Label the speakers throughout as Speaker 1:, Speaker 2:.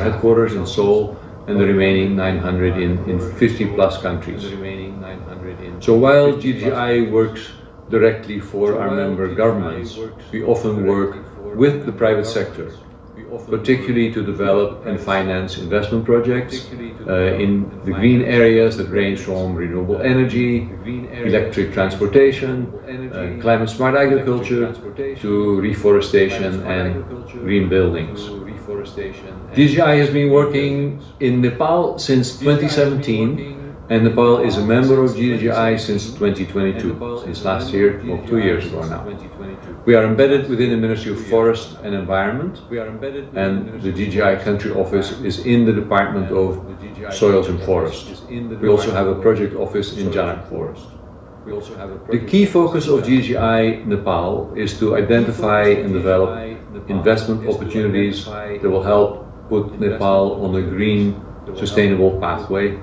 Speaker 1: headquarters in Seoul and the remaining 900 in 50 plus countries. So while GDGI works directly for our member governments, we often work with the private sector, particularly to develop and finance investment projects in the green areas that range from renewable energy, electric transportation, climate smart agriculture, to reforestation and green buildings. GDGI has been working in Nepal since 2017, and Nepal is a member of GDGI since 2022, since last year, well, 2 years ago now. We are embedded within the Ministry of Forest and Environment, and the GDGI country office is in the Department of Soils and Forests. We also have a project office in Janak Forest. The key focus of GDGI Nepal is to identify and develop investment opportunities that will help put Nepal on a green, sustainable pathway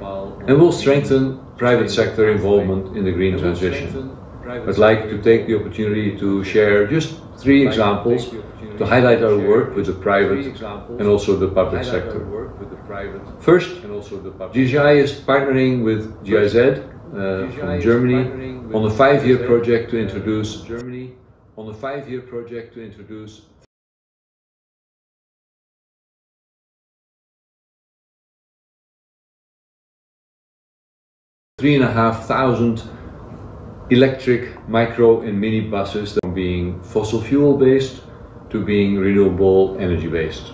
Speaker 1: and will strengthen private sector involvement in the green transition. I'd like to take the opportunity to share just 3 examples to highlight our work with the private and also the public sector. First, GDGI is partnering with GIZ from Germany on a 5-year project to introduce 3,500 electric micro and mini buses that are being fossil fuel based to being renewable energy based.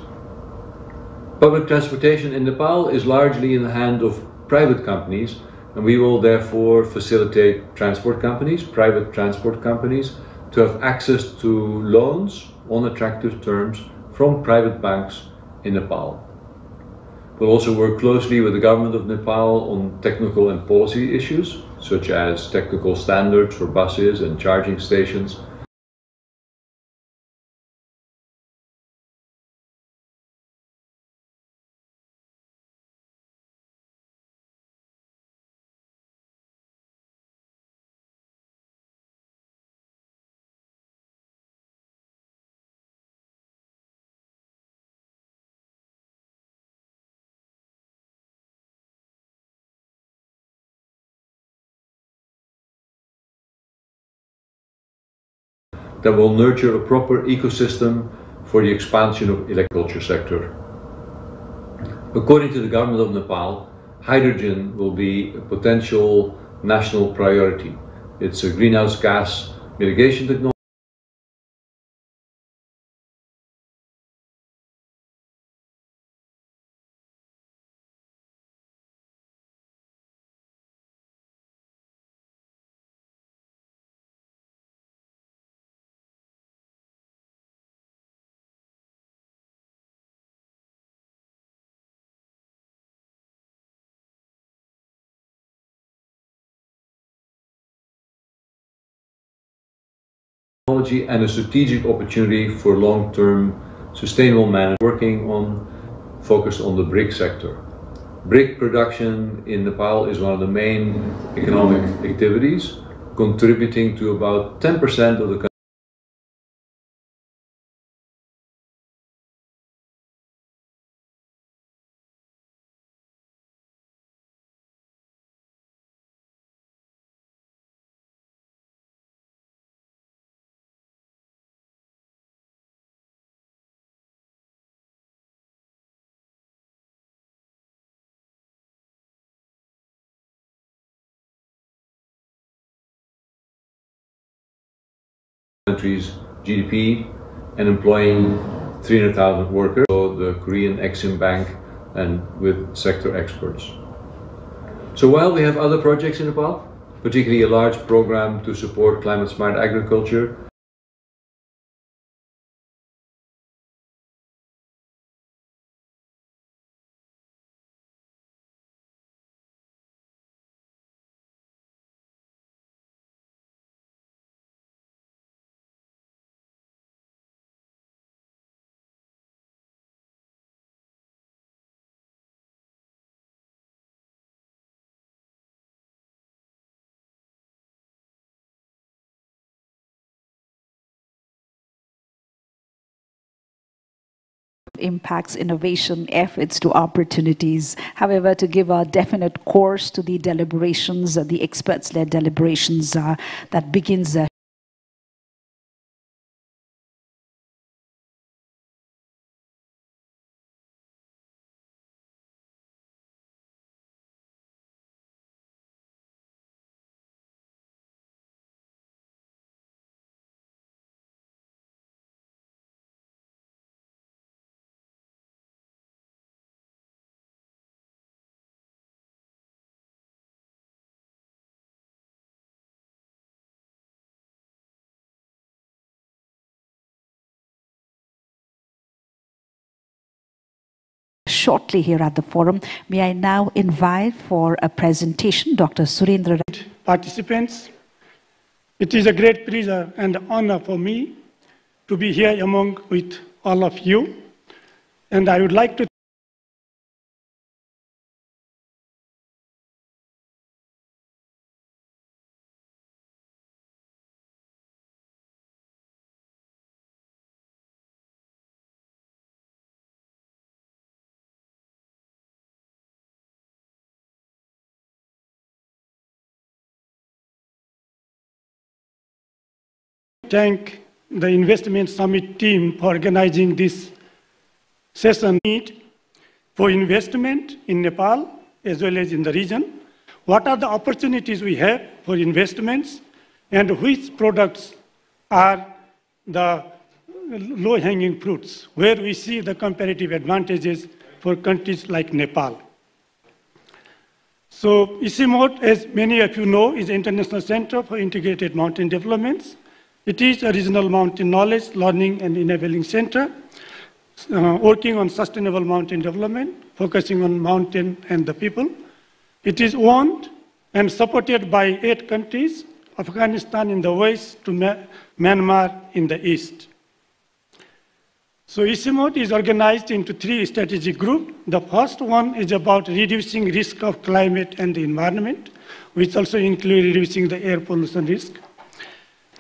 Speaker 1: Public transportation in Nepal is largely in the hand of private companies, and we will therefore facilitate private transport companies, to have access to loans on attractive terms from private banks in Nepal. We'll also work closely with the government of Nepal on technical and policy issues, such as technical standards for buses and charging stations. That will nurture a proper ecosystem for the expansion of the agriculture sector. According to the government of Nepal, hydrogen will be a potential national priority. It's a greenhouse gas mitigation technology. And a strategic opportunity for long-term sustainable management, focused on the brick sector. Brick production in Nepal is one of the main economic activities, contributing to about 10% of the country's GDP and employing 300,000 workers, so the Korean Exim Bank and with sector experts. So while we have other projects in Nepal, particularly a large program to support climate smart agriculture,
Speaker 2: impacts innovation efforts to opportunities. However, to give a definite course to the deliberations, the experts-led deliberations that begins shortly here at the forum. May I now invite for a presentation Dr. Surendra.
Speaker 3: Participants, it is a great pleasure and honor for me to be here among with all of you, and I would like to thank the Investment Summit team for organizing this session. Need for investment in Nepal as well as in the region. What are the opportunities we have for investments, and which products are the low-hanging fruits where we see the comparative advantages for countries like Nepal. So ICIMOD, as many of you know, is the International Center for Integrated Mountain Developments. It is a regional mountain knowledge, learning, and enabling center, working on sustainable mountain development, focusing on mountain and the people. It is owned and supported by 8 countries, Afghanistan in the west to Myanmar in the east. So ICIMOD is organized into 3 strategic groups. The first one is about reducing risk of climate and the environment, which also includes reducing the air pollution risk.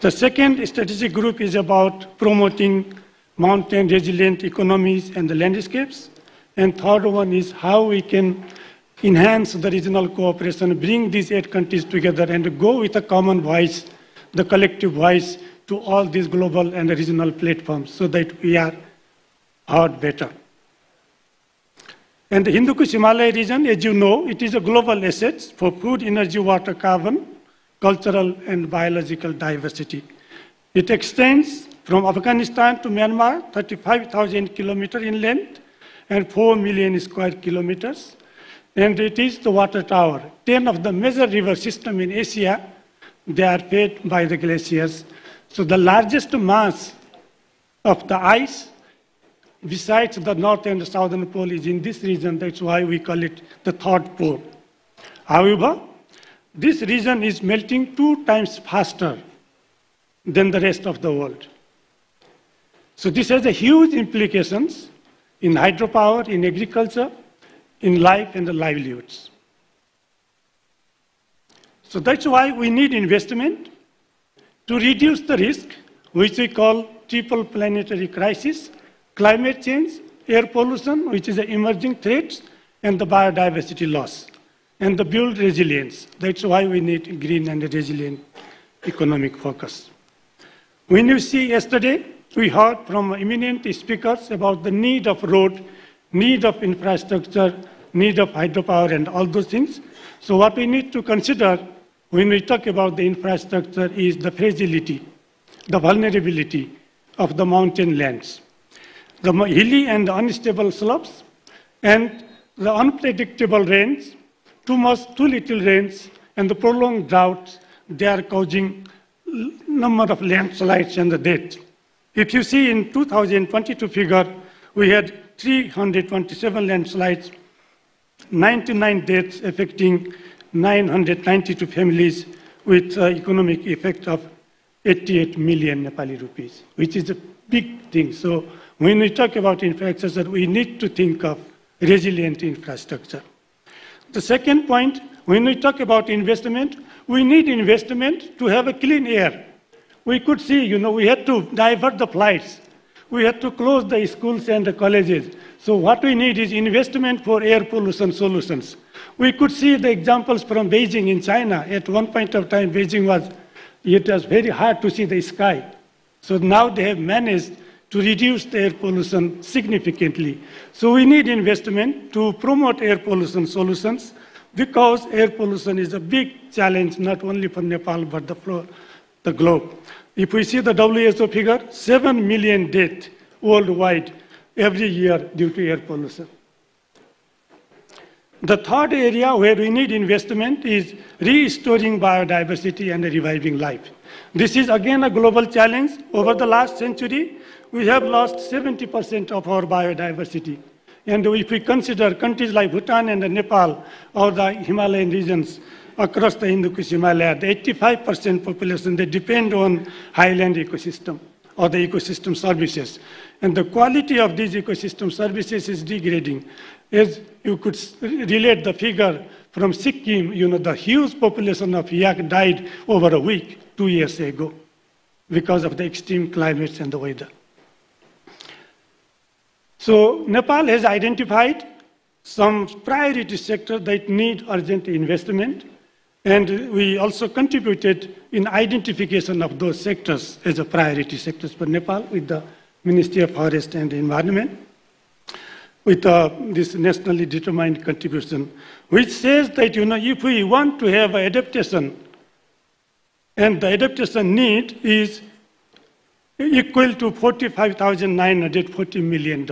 Speaker 3: The second strategic group is about promoting mountain resilient economies and the landscapes. And third one is how we can enhance the regional cooperation, bring these 8 countries together and go with a common voice, the collective voice to all these global and regional platforms so that we are heard better. And the Hindu Kush Himalaya region, as you know, it is a global asset for food, energy, water, carbon, cultural and biological diversity. It extends from Afghanistan to Myanmar, 35,000 kilometers in length and 4 million square kilometers. And it is the water tower. 10 of the major river systems in Asia, they are fed by the glaciers. So the largest mass of the ice, besides the north and the southern pole, is in this region. That's why we call it the third pole. However, this region is melting 2 times faster than the rest of the world. So this has a huge implications in hydropower, in agriculture, in life and the livelihoods. So that's why we need investment to reduce the risk, which we call triple planetary crisis, climate change, air pollution, which is an emerging threat, and the biodiversity loss, and the build resilience. That's why we need green and resilient economic focus. When you see yesterday, we heard from eminent speakers about the need of road, need of infrastructure, need of hydropower and all those things. So what we need to consider when we talk about the infrastructure is the fragility, the vulnerability of the mountain lands, the hilly and unstable slopes, and the unpredictable rains, too much, too little rains, and the prolonged droughts, they are causing number of landslides and the death. If you see in 2022 figure, we had 327 landslides, 99 deaths affecting 992 families with economic effect of 88 million Nepali rupees, which is a big thing. So when we talk about infrastructure, we need to think of resilient infrastructure. The second point, when we talk about investment, we need investment to have a clean air. We could see, we had to divert the flights. we had to close the schools and the colleges. So what we need is investment for air pollution solutions. We could see the examples from Beijing in China. At one point of time, it was very hard to see the sky. So now they have managed to reduce the air pollution significantly. So we need investment to promote air pollution solutions, because air pollution is a big challenge, not only for Nepal, but the globe. If we see the WHO figure, 7 million deaths worldwide every year due to air pollution. The third area where we need investment is restoring biodiversity and reviving life. This is again a global challenge. Over the last century, we have lost 70% of our biodiversity. And if we consider countries like Bhutan and Nepal, or the Himalayan regions across the Hindu-Kush Himalaya, the 85% population, they depend on highland ecosystem or the ecosystem services. And the quality of these ecosystem services is degrading. As you could relate the figure from Sikkim, the huge population of yak died over a week 2 years ago because of the extreme climates and the weather. So Nepal has identified some priority sectors that need urgent investment, and we also contributed in identification of those sectors as a priority sectors for Nepal with the Ministry of Forest and Environment, with this nationally determined contribution, which says that if we want to have an adaptation, and the adaptation need is equal to $45,940 million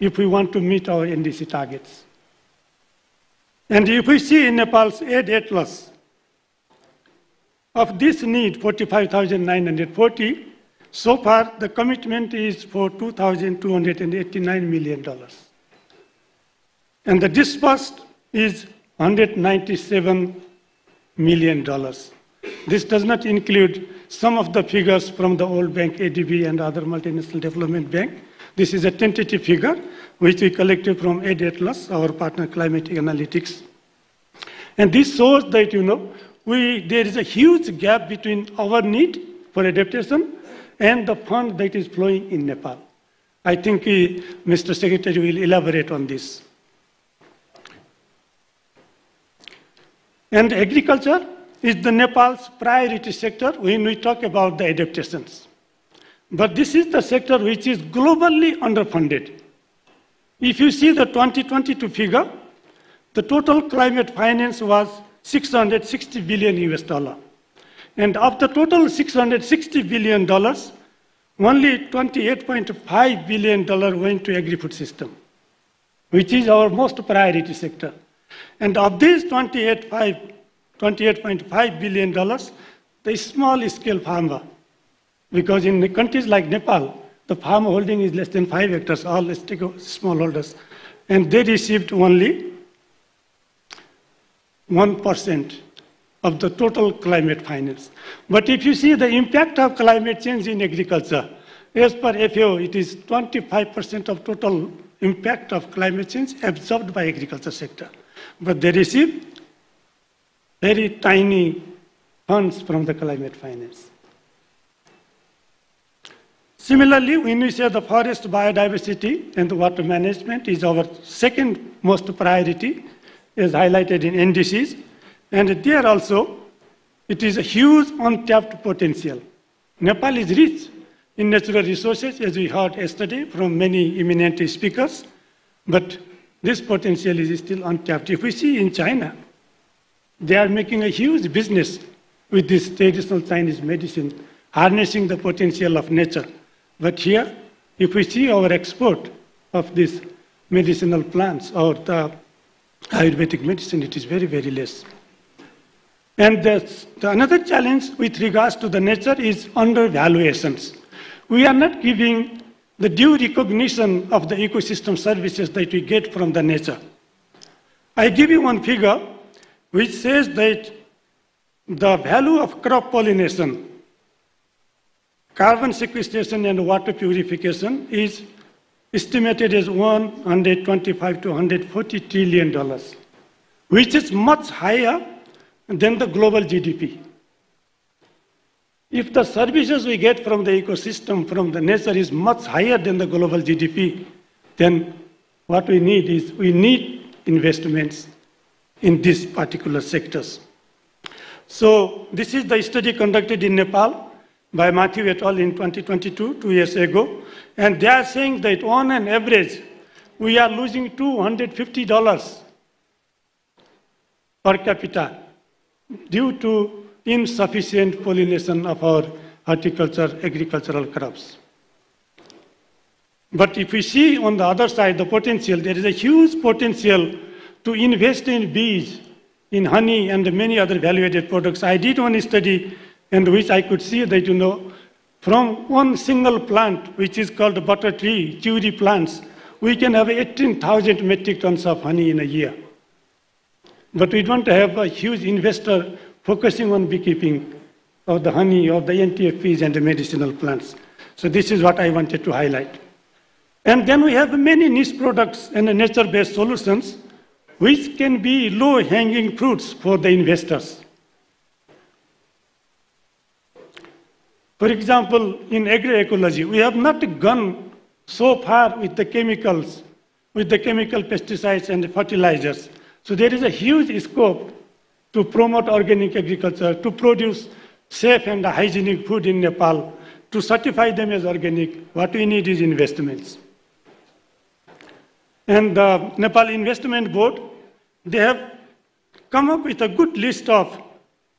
Speaker 3: if we want to meet our NDC targets. And if we see in Nepal's aid atlas, of this need, 45,940, so far the commitment is for $2,289 million. And the disbursed is $197 million. This does not include some of the figures from the World Bank, ADB, and other multinational development bank. This is a tentative figure which we collected from Aid Atlas, our partner climate analytics. And this shows that, there is a huge gap between our need for adaptation and the fund that is flowing in Nepal. I think Mr. Secretary will elaborate on this. And agriculture is the Nepal's priority sector when we talk about the adaptations. But this is the sector which is globally underfunded. If you see the 2022 figure, the total climate finance was $660 billion US. And of the total $660 billion, only $28.5 billion went to agri-food system, which is our most priority sector. And of these $28.5 billion, the small-scale farmer, because in countries like Nepal, the farm holding is less than 5 hectares, all smallholders, and they received only 1% of the total climate finance. But if you see the impact of climate change in agriculture, as per FAO, it is 25% of total impact of climate change absorbed by agriculture sector. But they receive very tiny funds from the climate finance. Similarly, when we say the forest biodiversity and the water management is our second most priority, as highlighted in NDCs, and there also, it is a huge untapped potential. Nepal is rich in natural resources, as we heard yesterday from many eminent speakers, but this potential is still untapped. If we see in China, they are making a huge business with this traditional Chinese medicine, harnessing the potential of nature. But here, if we see our export of these medicinal plants or the Ayurvedic medicine, it is very, very less. And another challenge with regards to the nature is undervaluations. We are not giving the due recognition of the ecosystem services that we get from the nature. I give you one figure which says that the value of crop pollination, carbon sequestration, and water purification is estimated as $125 to $140 trillion, which is much higher than the global GDP. if the services we get from the ecosystem, from the nature is much higher than the global GDP, then what we need is we need investments in these particular sectors. So this is the study conducted in Nepal by Matthew et al. In 2022, 2 years ago. And they are saying that on an average, we are losing $250 per capita due to insufficient pollination of our agricultural crops. But if we see on the other side the potential, there is a huge potential to invest in bees, in honey, and many other value-added products. I did one study in which I could see that, from one single plant, which is called butter tree, cherry plants, we can have 18,000 metric tons of honey in a year. But we don't have a huge investor focusing on beekeeping of the honey, of the NTFPs and the medicinal plants. So this is what I wanted to highlight. And then we have many niche products and nature-based solutions which can be low-hanging fruits for the investors. For example, in agroecology, we have not gone so far with the chemicals, with the chemical pesticides and the fertilizers. So there is a huge scope to promote organic agriculture, to produce safe and hygienic food in Nepal, to certify them as organic. What we need is investments. And the Nepal Investment Board, they have come up with a good list of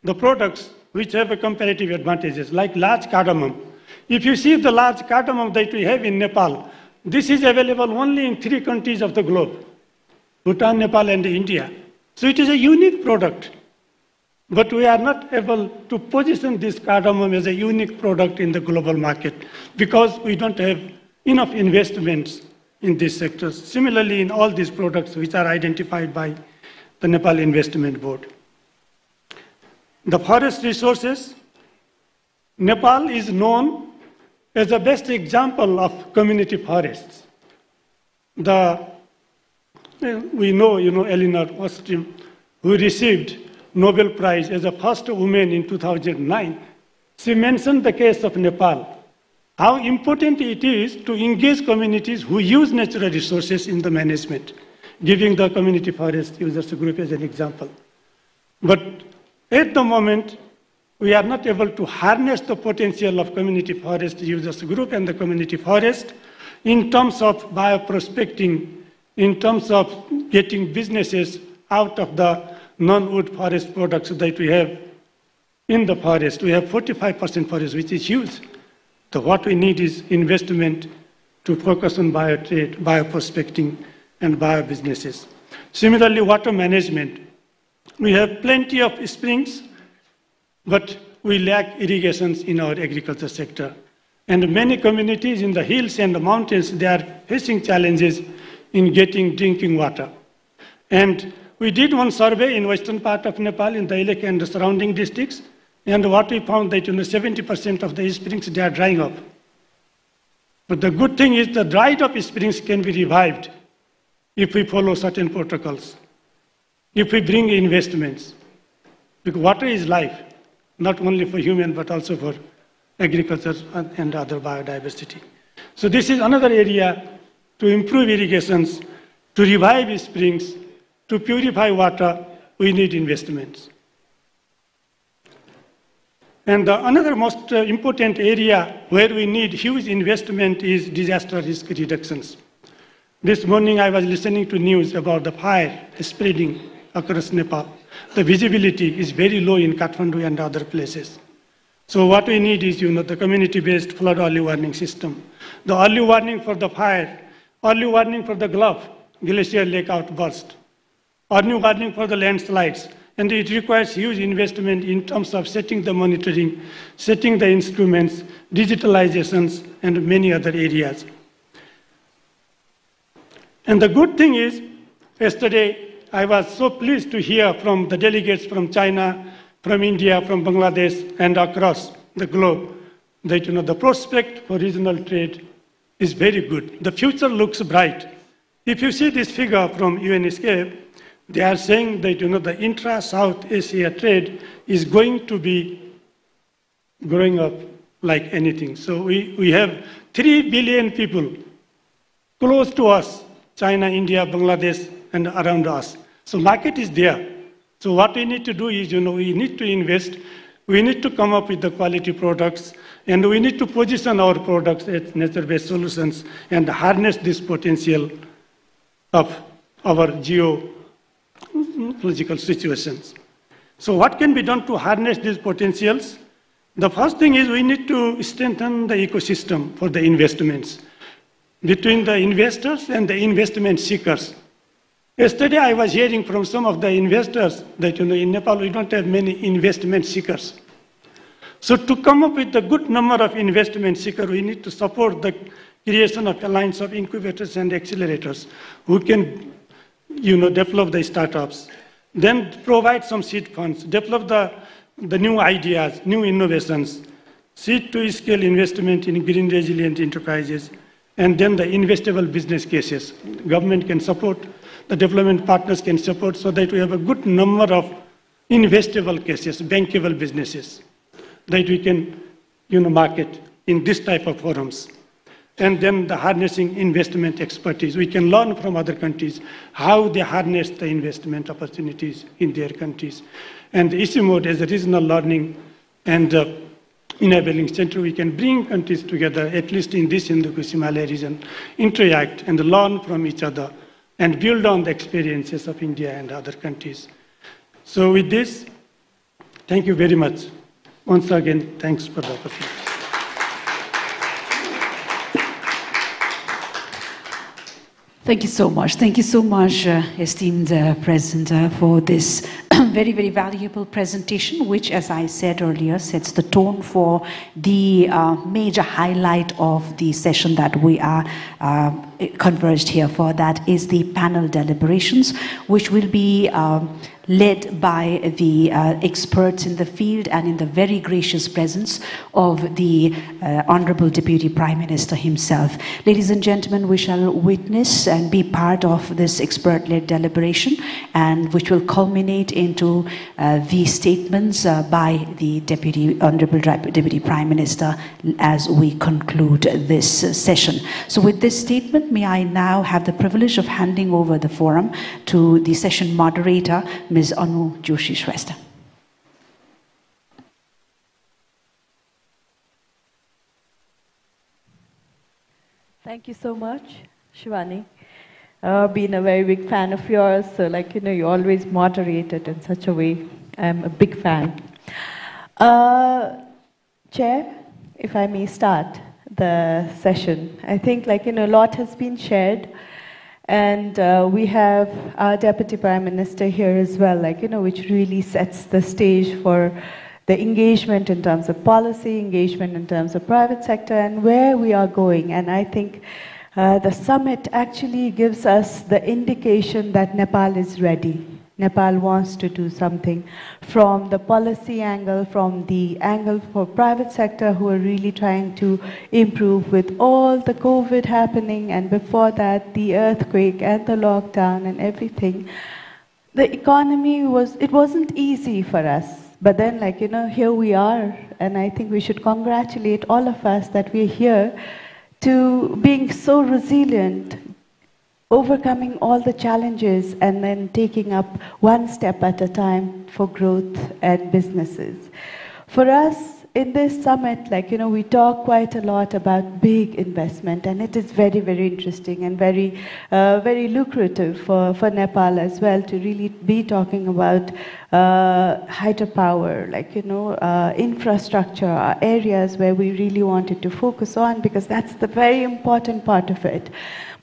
Speaker 3: the products which have a comparative advantages, like large cardamom. If you see the large cardamom that we have in Nepal, this is available only in 3 countries of the globe, Bhutan, Nepal, and India. So it is a unique product. But we are not able to position this cardamom as a unique product in the global market because we don't have enough investments in these sectors. Similarly, in all these products which are identified by the Nepal Investment Board. The forest resources, Nepal is known as the best example of community forests. We know, Elinor Ostrom, who received Nobel Prize as the first woman in 2009, she mentioned the case of Nepal, how important it is to engage communities who use natural resources in the management, giving the community forest users group as an example. But at the moment, we are not able to harness the potential of community forest users group and the community forest in terms of bioprospecting, in terms of getting businesses out of the non-wood forest products that we have in the forest. We have 45% forest, which is huge. So what we need is investment to focus on biotrade, bioprospecting, and bio-businesses. Similarly, water management. We have plenty of springs, but we lack irrigations in our agriculture sector. And many communities in the hills and the mountains, they are facing challenges in getting drinking water. And we did one survey in western part of Nepal, in the Ilek and the surrounding districts, and what we found that 70% of the springs, they are drying up. But the good thing is the dried up springs can be revived if we follow certain protocols, if we bring investments. Because water is life, not only for human, but also for agriculture and other biodiversity. So this is another area to improve irrigations, to revive springs, to purify water, we need investments. And another most important area where we need huge investment is disaster risk reductions. This morning I was listening to news about the fire spreading across Nepal. The visibility is very low in Kathmandu and other places. So what we need is, the community-based flood early warning system. The early warning for the fire, early warning for the Gulf, glacier lake outburst, early warning for the landslides. And it requires huge investment in terms of setting the monitoring, setting the instruments, digitalizations, and many other areas. And the good thing is, yesterday I was so pleased to hear from the delegates from China, from India, from Bangladesh, and across the globe that the prospect for regional trade is very good. The future looks bright. If you see this figure from UNESCAP, they are saying that the intra-South Asia trade is going to be growing up like anything. So we have 3 billion people close to us, China, India, Bangladesh, and around us. So market is there. So what we need to do is, we need to invest, we need to come up with the quality products, and we need to position our products as nature-based solutions and harness this potential of our geological situations. So what can be done to harness these potentials? The first thing is we need to strengthen the ecosystem for the investments between the investors and the investment seekers. Yesterday I was hearing from some of the investors that in Nepal we don't have many investment seekers. So to come up with a good number of investment seekers, we need to support the creation of alliance of incubators and accelerators who can develop the startups, then provide some seed funds, develop the new ideas, new innovations, seed to scale investment in green resilient enterprises, and then the investable business cases. Government can support, the development partners can support, so that we have a good number of investable cases, bankable businesses that we can market in this type of forums. And then the harnessing investment expertise. We can learn from other countries how they harness the investment opportunities in their countries. And the ICIMOD as a regional learning and enabling center, we can bring countries together, at least in this Hindu-Kush-Himalaya region, interact and learn from each other and build on the experiences of India and other countries. So with this, thank you very much. Once again, thanks for the opportunity.
Speaker 2: Thank you so much. Thank you so much, esteemed President, for this very, very valuable presentation, which, as I said earlier, sets the tone for the major highlight of the session that we are converged here for. That is the panel deliberations, which will be led by the experts in the field and in the very gracious presence of the Honorable Deputy Prime Minister himself. Ladies and gentlemen, we shall witness and be part of this expert-led deliberation, and which will culminate into the statements by the Honorable Deputy Prime Minister as we conclude this session. So with this statement, may I now have the privilege of handing over the forum to the session moderator, Ms. Anu Joshi-Shrestha.
Speaker 4: Thank you so much, Shivani. Been a very big fan of yours, so you always moderate it in such a way. I'm a big fan. Chair, if I may start the session. I think a lot has been shared. And we have our Deputy Prime Minister here as well, which really sets the stage for the engagement in terms of policy, engagement in terms of private sector, and where we are going. And I think the summit actually gives us the indication that Nepal is ready. Nepal wants to do something from the policy angle, from the angle for private sector who are really trying to improve with all the COVID happening, and before that the earthquake and the lockdown and everything. The economy it wasn't easy for us, but then here we are, and I think we should congratulate all of us that we're here to being so resilient, overcoming all the challenges and then taking up one step at a time for growth and businesses. For us, in this summit, we talk quite a lot about big investment, and it is very, very interesting and very, very lucrative for Nepal as well to really be talking about hydropower, infrastructure, areas where we really wanted to focus on, because that's the very important part of it.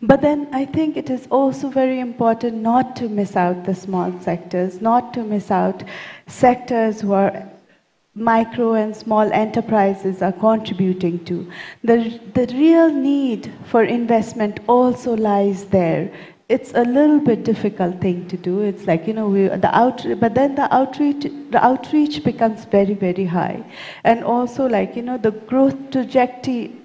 Speaker 4: But then I think it is also very important not to miss out the small sectors, not to miss out sectors where micro and small enterprises are contributing to. The real need for investment also lies there. It's a little bit difficult thing to do. It's but then the outreach becomes very, very high. And also the growth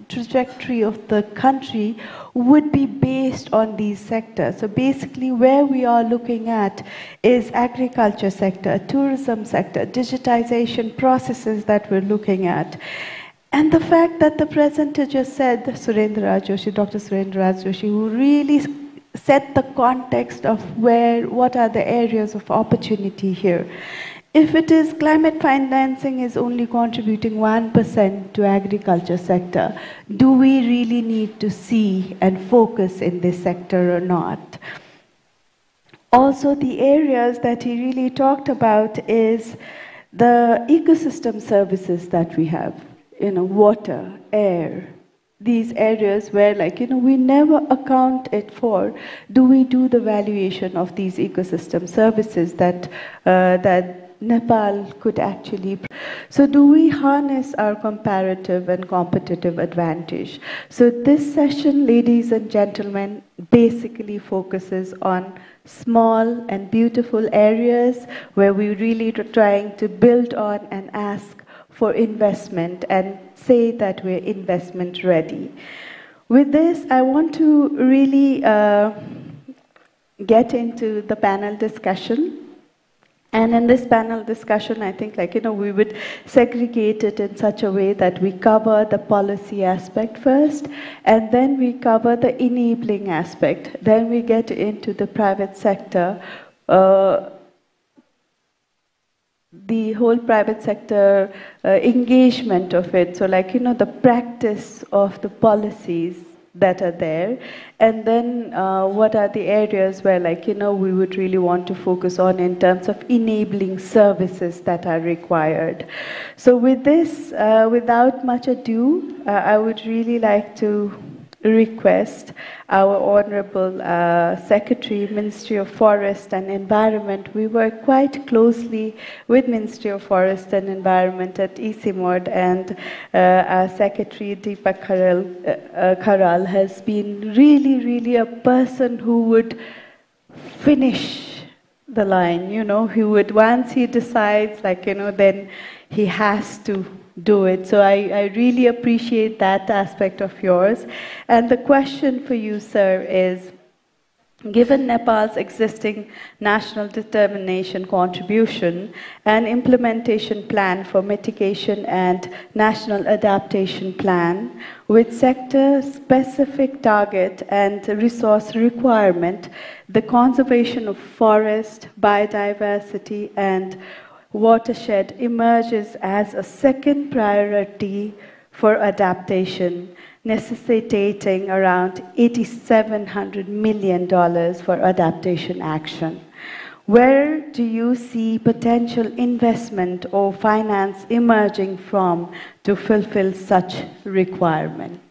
Speaker 4: trajectory of the country would be based on these sectors. So basically where we are looking at is agriculture sector, tourism sector, digitization processes that we're looking at. And the fact that the presenter just said, Surendra Joshi, Dr. Surendra Joshi, who really set the context of what are the areas of opportunity here. If it is climate financing is only contributing 1% to agriculture sector, do we really need to see and focus in this sector or not? Also, the areas that he really talked about is the ecosystem services that we have, water, air, these areas where we never account it for. Do we do the valuation of these ecosystem services that Nepal could actually? So do we harness our comparative and competitive advantage? So this session, ladies and gentlemen, basically focuses on small and beautiful areas where we really are trying to build on and ask for investment and say that we're investment ready. With this, I want to really get into the panel discussion. And in this panel discussion, I think we would segregate it in such a way that we cover the policy aspect first, and then we cover the enabling aspect. Then we get into the private sector, the whole private sector engagement of it. So the practice of the policies that are there, and then what are the areas where we would really want to focus on in terms of enabling services that are required. So with this, without much ado, I would really like to request our Honorable Secretary, Ministry of Forest and Environment. We work quite closely with Ministry of Forest and Environment at ECMOD, and our Secretary Deepak Kharal has been really a person who would finish the line, who would, once he decides, then he has to do it. So I really appreciate that aspect of yours. And the question for you, sir, is, given Nepal's existing national determination contribution and implementation plan for mitigation and national adaptation plan, with sector-specific target and resource requirement, the conservation of forest, biodiversity, and watershed emerges as a second priority for adaptation, necessitating around $8,700 million for adaptation action. Where do you see potential investment or finance emerging from to fulfill such requirement?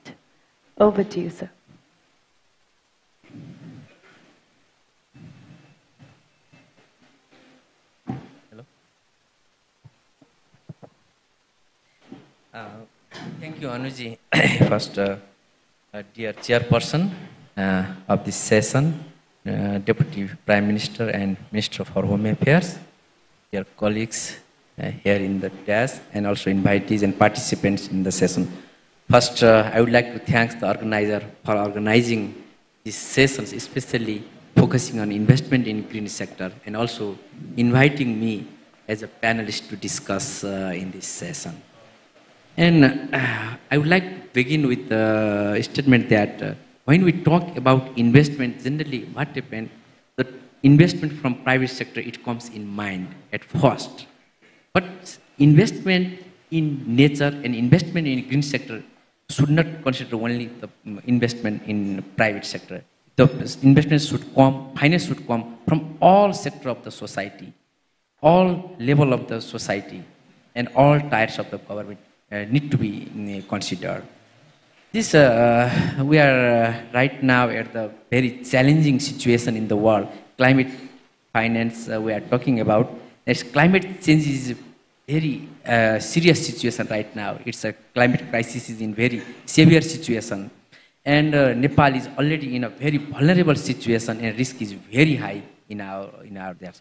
Speaker 4: Over to you, sir.
Speaker 5: Thank you, Anuji. First, dear chairperson of this session, Deputy Prime Minister and Minister for Home Affairs, dear colleagues here in the dais, and also invitees and participants in the session. First, I would like to thank the organizer for organizing these sessions, especially focusing on investment in green sector, and also inviting me as a panelist to discuss in this session. And I would like to begin with a statement that when we talk about investment, generally what happens, the investment from private sector, it comes in mind at first. But investment in nature and investment in green sector should not consider only the investment in private sector. The investment should come, finance should come from all sector of the society, all level of the society, and all tiers of the government need to be considered. This, we are right now at the very challenging situation in the world. Climate finance we are talking about. As climate change is a very serious situation right now. It's a climate crisis is in very severe situation. And Nepal is already in a very vulnerable situation, and risk is very high in our there.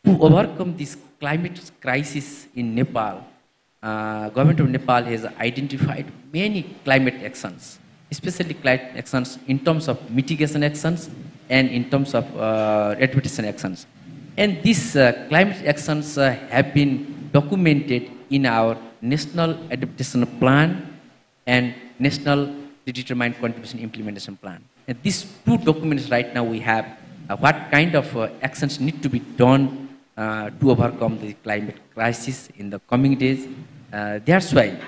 Speaker 5: To overcome this climate crisis in Nepal, government of Nepal has identified many climate actions, especially climate actions in terms of mitigation actions and in terms of adaptation actions. And these climate actions have been documented in our National Adaptation Plan and National Determined Contribution Implementation Plan. And these two documents right now we have what kind of actions need to be done to overcome the climate crisis in the coming days. That's why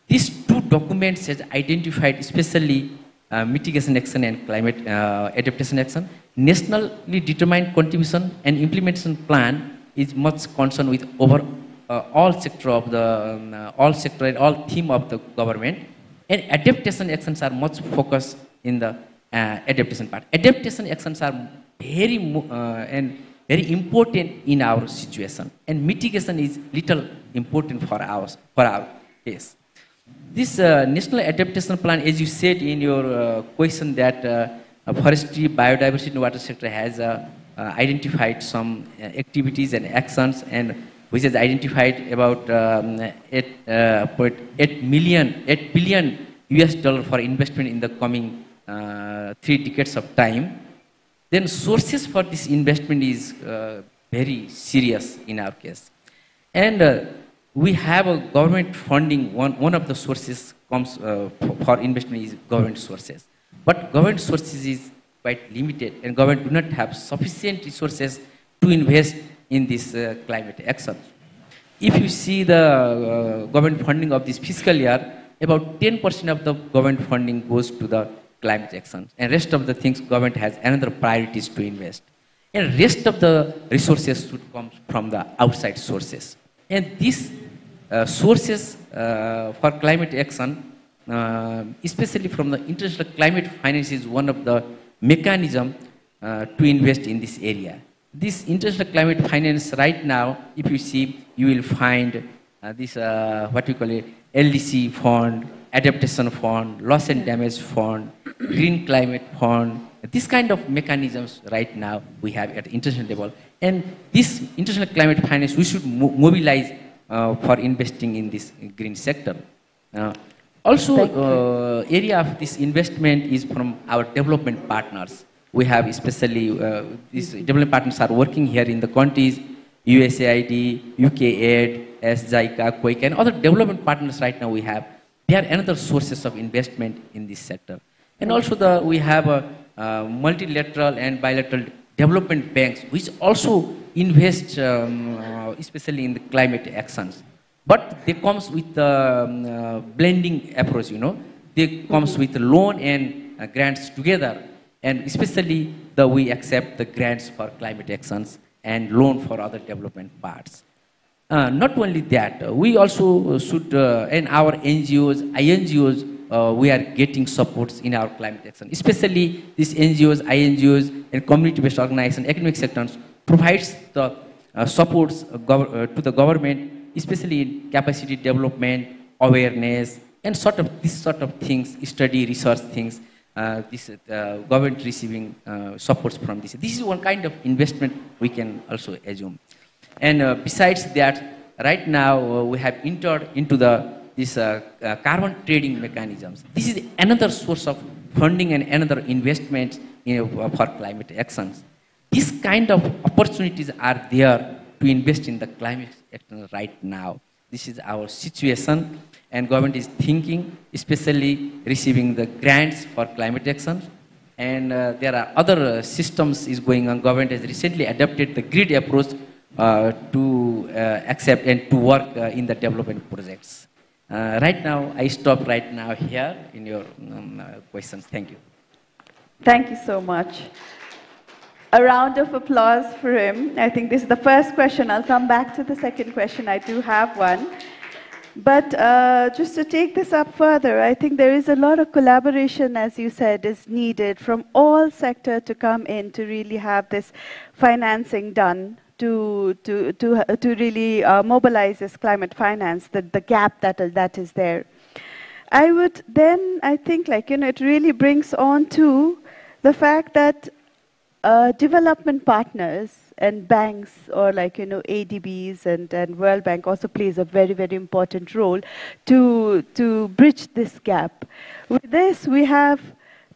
Speaker 5: these two documents has identified especially mitigation action and climate adaptation action. Nationally determined contribution and implementation plan is much concerned with over all sector of the all sector and all theme of the government, and adaptation actions are much focused in the adaptation part. Adaptation actions are very very important in our situation, and mitigation is little important for our case. This national adaptation plan, as you said in your question, that forestry, biodiversity, and water sector has identified some activities and actions, and which has identified about 8 billion US dollar for investment in the coming 3 decades of time. Then sources for this investment is very serious in our case. And we have a government funding. One of the sources comes for investment is government sources. But government sources is quite limited, and government do not have sufficient resources to invest in this climate action. If you see the government funding of this fiscal year, about 10% of the government funding goes to the climate action, and rest of the things government has another priorities to invest, and rest of the resources should come from the outside sources. And these sources for climate action, especially from the international climate finance, is one of the mechanism to invest in this area. This international climate finance right now, if you see, you will find this what we call a LDC fund, adaptation fund, loss and damage fund, green climate fund. This kind of mechanisms right now we have at international level, and this international climate finance we should mobilize for investing in this green sector. Also, area of this investment is from our development partners. We have especially these development partners are working here in the countries, USAID, UKAID, SJICA, QUAKE, and other development partners right now we have. They are another sources of investment in this sector. And also we have multilateral and bilateral development banks which also invest especially in the climate actions. But they comes with the blending approach, you know. They comes with loan and grants together, and especially we accept the grants for climate actions and loan for other development parts. Not only that, we also should, and our NGOs, INGOs, we are getting supports in our climate action. Especially these NGOs, INGOs, and community-based organizations, academic sectors provides the supports to the government, especially in capacity development, awareness, and these sort of things, study, research things. This government receiving supports from this. This is one kind of investment we can also assume. And besides that, right now we have entered into this carbon trading mechanisms. This is another source of funding and another investment for climate actions. These kind of opportunities are there to invest in the climate action right now. This is our situation, and government is thinking, especially receiving the grants for climate action. And there are other systems is going on. Government has recently adopted the grid approach to accept and to work in the development projects. Right now, I stop right now here in your questions. Thank you.
Speaker 4: Thank you so much. A round of applause for him. I think this is the first question. I'll come back to the second question. I do have one. But just to take this up further, I think there is a lot of collaboration, as you said, is needed from all sectors to come in to really have this financing done, to really mobilize this climate finance, the gap that is there. I think, like, it really brings on to the fact that development partners and banks, or like, ADBs and World Bank also plays a very, very important role to bridge this gap. With this, we have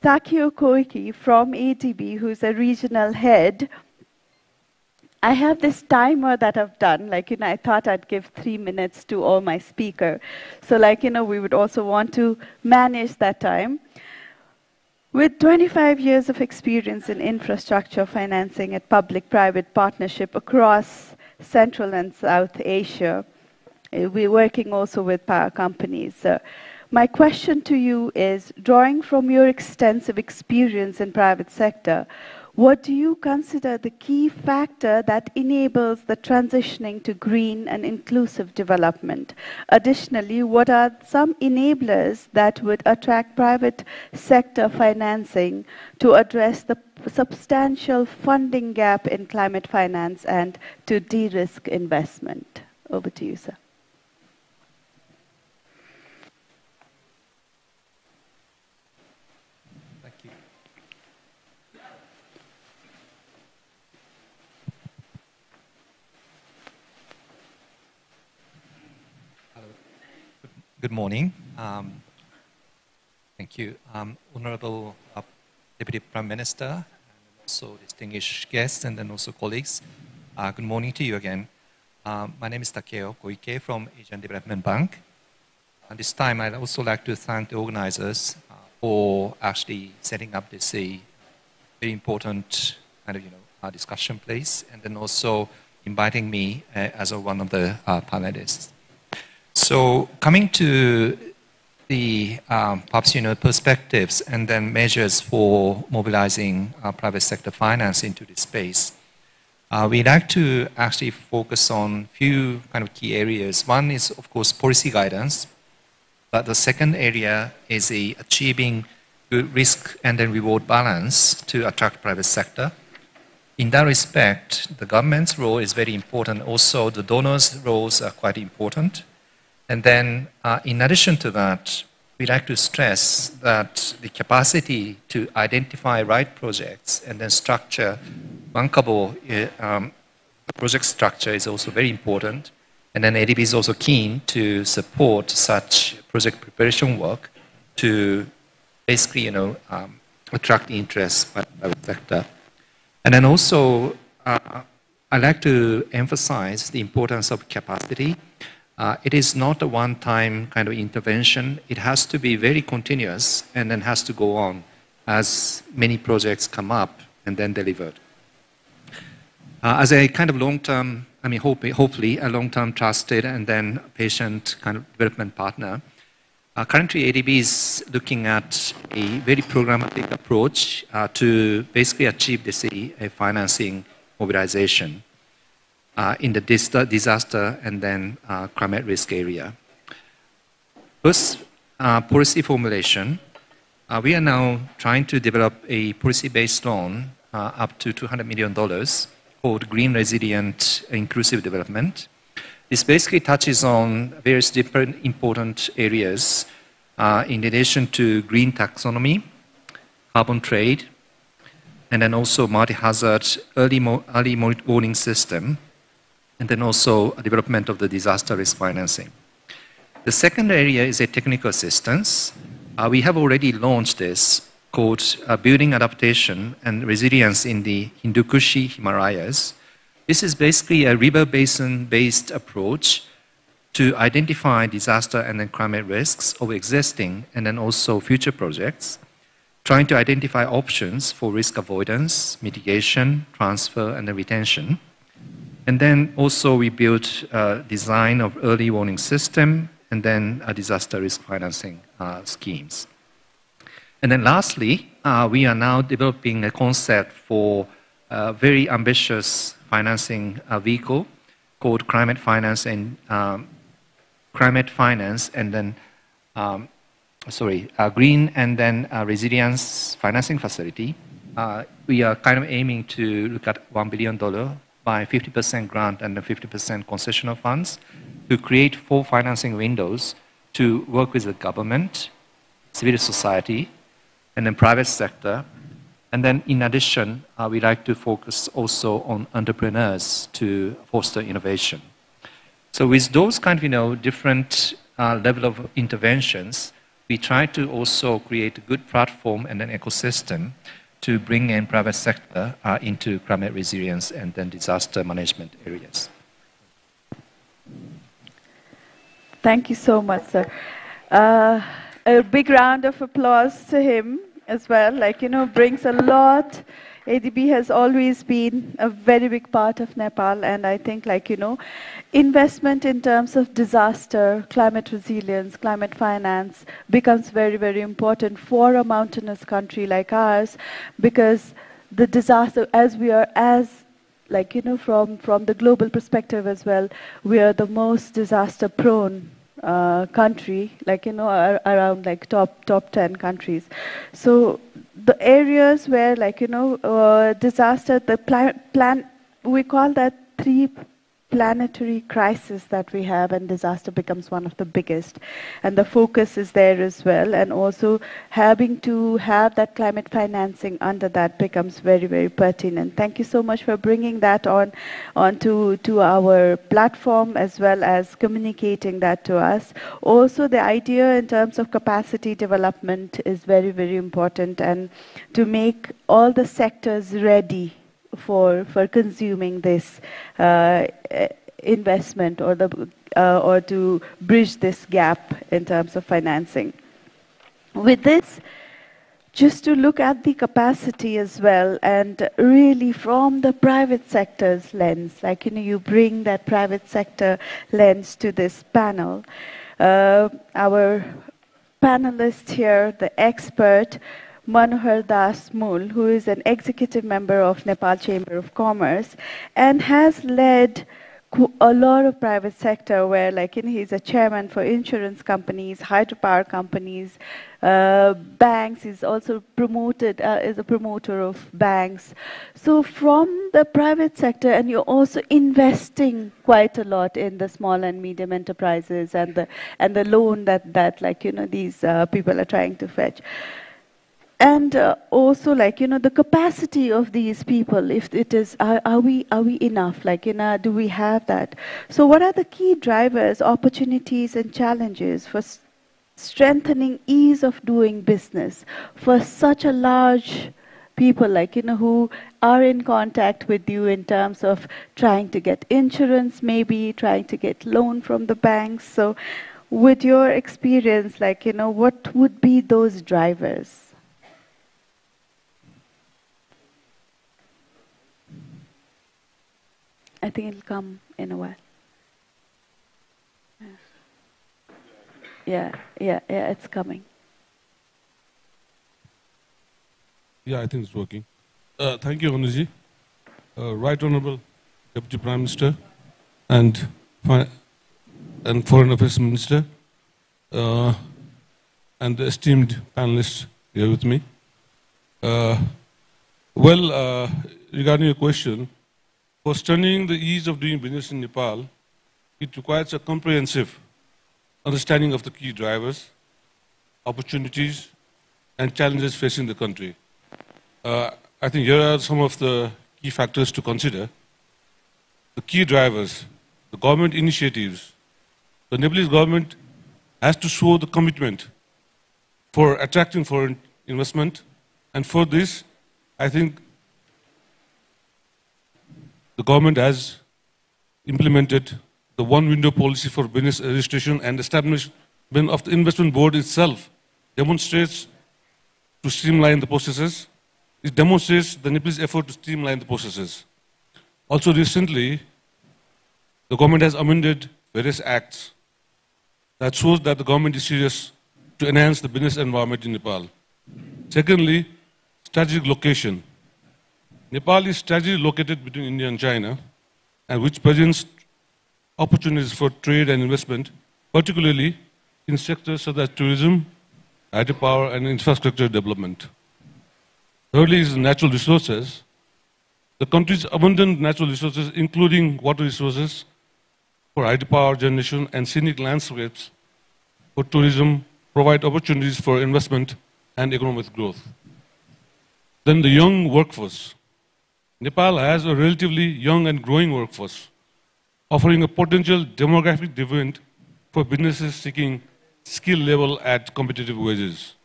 Speaker 4: Takeo Koike from ADB, who's a regional head. I have this timer that I've done, I thought I'd give 3 minutes to all my speaker. So we would also want to manage that time. With 25 years of experience in infrastructure financing and public-private partnership across Central and South Asia, we're working also with power companies. My question to you is, drawing from your extensive experience in private sector, what do you consider the key factor that enables the transitioning to green and inclusive development? Additionally, what are some enablers that would attract private sector financing to address the substantial funding gap in climate finance and to de-risk investment? Over to you, sir.
Speaker 6: Good morning. Thank you. Honorable Deputy Prime Minister, and also distinguished guests, and then also colleagues. Good morning to you again. My name is Takeo Koike from Asian Development Bank. And this time, I'd also like to thank the organizers for actually setting up this very important kind of discussion place, and then also inviting me as one of the panelists. So coming to the perhaps perspectives and then measures for mobilizing private sector finance into this space, we'd like to actually focus on a few kind of key areas. One is, of course, policy guidance, but the second area is achieving good risk and then reward balance to attract private sector. In that respect, the government's role is very important. Also, the donors' roles are quite important. And then, in addition to that, we'd like to stress that the capacity to identify right projects and then structure bankable project structure is also very important. And then ADB is also keen to support such project preparation work to basically, attract interest by the private sector. And then also, I'd like to emphasize the importance of capacity. It is not a one-time kind of intervention. It has to be very continuous and then has to go on as many projects come up and then delivered. As a kind of long-term, hopefully a long-term trusted and then patient kind of development partner, currently ADB is looking at a very programmatic approach to basically achieve this financing mobilization in the disaster and then climate risk area. First, policy formulation. We are now trying to develop a policy-based loan up to $200 million called Green Resilient Inclusive Development. This basically touches on various different important areas in relation to green taxonomy, carbon trade, and then also multi-hazard early warning system, and then also a development of the disaster risk financing. The second area is a technical assistance. We have already launched this called Building Adaptation and Resilience in the Hindu Kushi Himalayas. This is basically a river basin-based approach to identify disaster and then climate risks of existing and then also future projects, trying to identify options for risk avoidance, mitigation, transfer, and then retention. And then also we built a design of early warning system and then a disaster risk financing schemes. And then lastly, we are now developing a concept for a very ambitious financing vehicle called Climate Finance and then Green and then Resilience Financing Facility. We are kind of aiming to look at $1 billion by 50% grant and 50% concessional funds to create 4 financing windows to work with the government, civil society, and then private sector And then in addition, we like to focus also on entrepreneurs to foster innovation. So with those kind of, different level of interventions, we try to also create a good platform and an ecosystem to bring in private sector into climate resilience and then disaster management areas.
Speaker 4: Thank you so much, sir. A big round of applause to him as well. Brings a lot. ADB has always been a very big part of Nepal, and I think, investment in terms of disaster, climate resilience, climate finance becomes very, very important for a mountainous country like ours, because the disaster, as we are, from the global perspective as well, we are the most disaster-prone country, around top 10 countries. So the areas where, disaster, we call that 3 planetary crisis that we have, and disaster becomes one of the biggest. And the focus is there as well, and also having to have that climate financing under that becomes very, very pertinent. Thank you so much for bringing that onto our platform, as well as communicating that to us. Also, the idea in terms of capacity development is very, very important, and to make all the sectors ready for consuming this investment, or to bridge this gap in terms of financing. With this, just to look at the capacity as well, and really from the private sector's lens, you bring that private sector lens to this panel. Our panelist here, the expert, Manohar Das Mool, who is an executive member of Nepal Chamber of Commerce and has led a lot of private sector where he's a chairman for insurance companies, hydropower companies, banks. He's also is a promoter of banks. So from the private sector, and you're also investing quite a lot in the small and medium enterprises and the loan that these people are trying to fetch. And also, the capacity of these people, if it is, are we enough? Do we have that? So what are the key drivers, opportunities, and challenges for strengthening ease of doing business for such a large people, who are in contact with you in terms of trying to get insurance, maybe trying to get loan from the banks? So with your experience, what would be those drivers? I think it'll come in a while. Yeah, it's coming.
Speaker 7: Yeah, I think it's working. Thank you, Anuji. Right Honorable Deputy Prime Minister and Foreign Affairs Minister, and the esteemed panelists here with me. Regarding your question, for strengthening the ease of doing business in Nepal, it requires a comprehensive understanding of the key drivers, opportunities, and challenges facing the country. I think here are some of the key factors to consider. The key drivers, the government initiatives. The Nepalese government has to show the commitment for attracting foreign investment, and for this, I think the government has implemented the one-window policy for business registration, and establishment of the investment board itself demonstrates to streamline the processes. It demonstrates the Nepalese effort to streamline the processes. Also recently, the government has amended various acts that shows that the government is serious to enhance the business environment in Nepal. Secondly, strategic location. Nepal is strategically located between India and China, and which presents opportunities for trade and investment, particularly in sectors such as tourism, hydropower, and infrastructure development. Thirdly is natural resources. The country's abundant natural resources, including water resources for hydropower generation and scenic landscapes for tourism, provide opportunities for investment and economic growth. Then the young workforce. Nepal has a relatively young and growing workforce, offering a potential demographic dividend for businesses seeking skill level at competitive wages.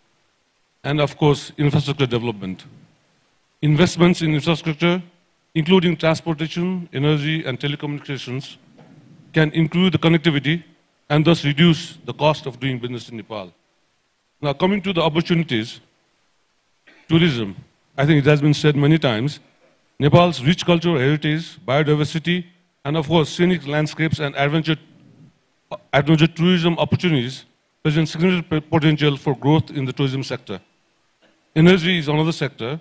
Speaker 7: And of course, infrastructure development. Investments in infrastructure, including transportation, energy, and telecommunications, can improve the connectivity and thus reduce the cost of doing business in Nepal. Now, coming to the opportunities, tourism. I think it has been said many times, Nepal's rich cultural heritage, biodiversity, and of course, scenic landscapes and adventure tourism opportunities present significant potential for growth in the tourism sector. Energy is another sector.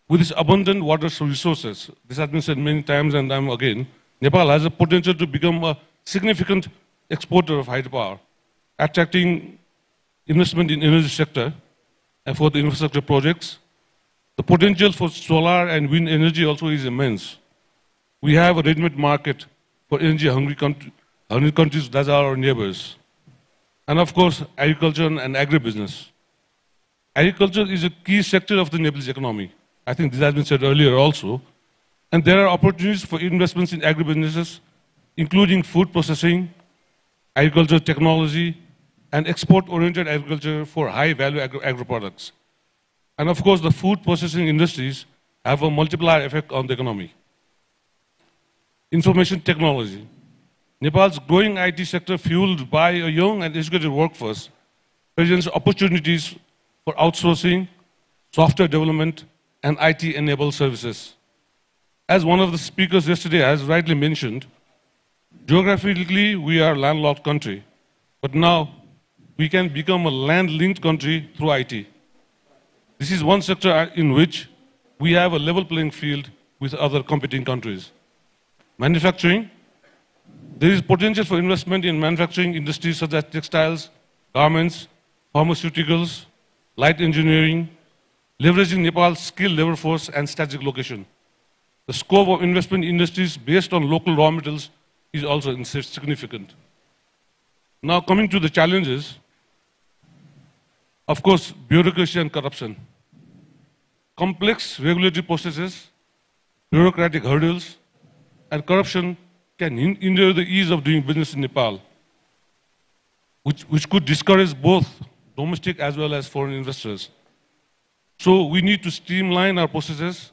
Speaker 7: With its abundant water resources, this has been said many times and again, Nepal has a potential to become a significant exporter of hydropower, attracting investment in energy sector and for the infrastructure projects. The potential for solar and wind energy also is immense. We have a ready-made market for energy-hungry countries that are our neighbors. And of course, agriculture and agribusiness. Agriculture is a key sector of the Nepalese economy. I think this has been said earlier also. And there are opportunities for investments in agribusinesses, including food processing, agricultural technology, and export-oriented agriculture for high-value agro-products. And of course, the food processing industries have a multiplier effect on the economy. Information technology. Nepal's growing IT sector, fueled by a young and educated workforce, presents opportunities for outsourcing, software development, and IT-enabled services. As one of the speakers yesterday has rightly mentioned, geographically we are a landlocked country, but now we can become a land-linked country through IT. This is one sector in which we have a level playing field with other competing countries. Manufacturing. There is potential for investment in manufacturing industries such as textiles, garments, pharmaceuticals, light engineering, leveraging Nepal's skilled labor force and strategic location. The scope of investment in industries based on local raw materials is also significant. Now coming to the challenges, of course, bureaucracy and corruption. Complex regulatory processes, bureaucratic hurdles, and corruption can hinder the ease of doing business in Nepal, which could discourage both domestic as well as foreign investors. So we need to streamline our processes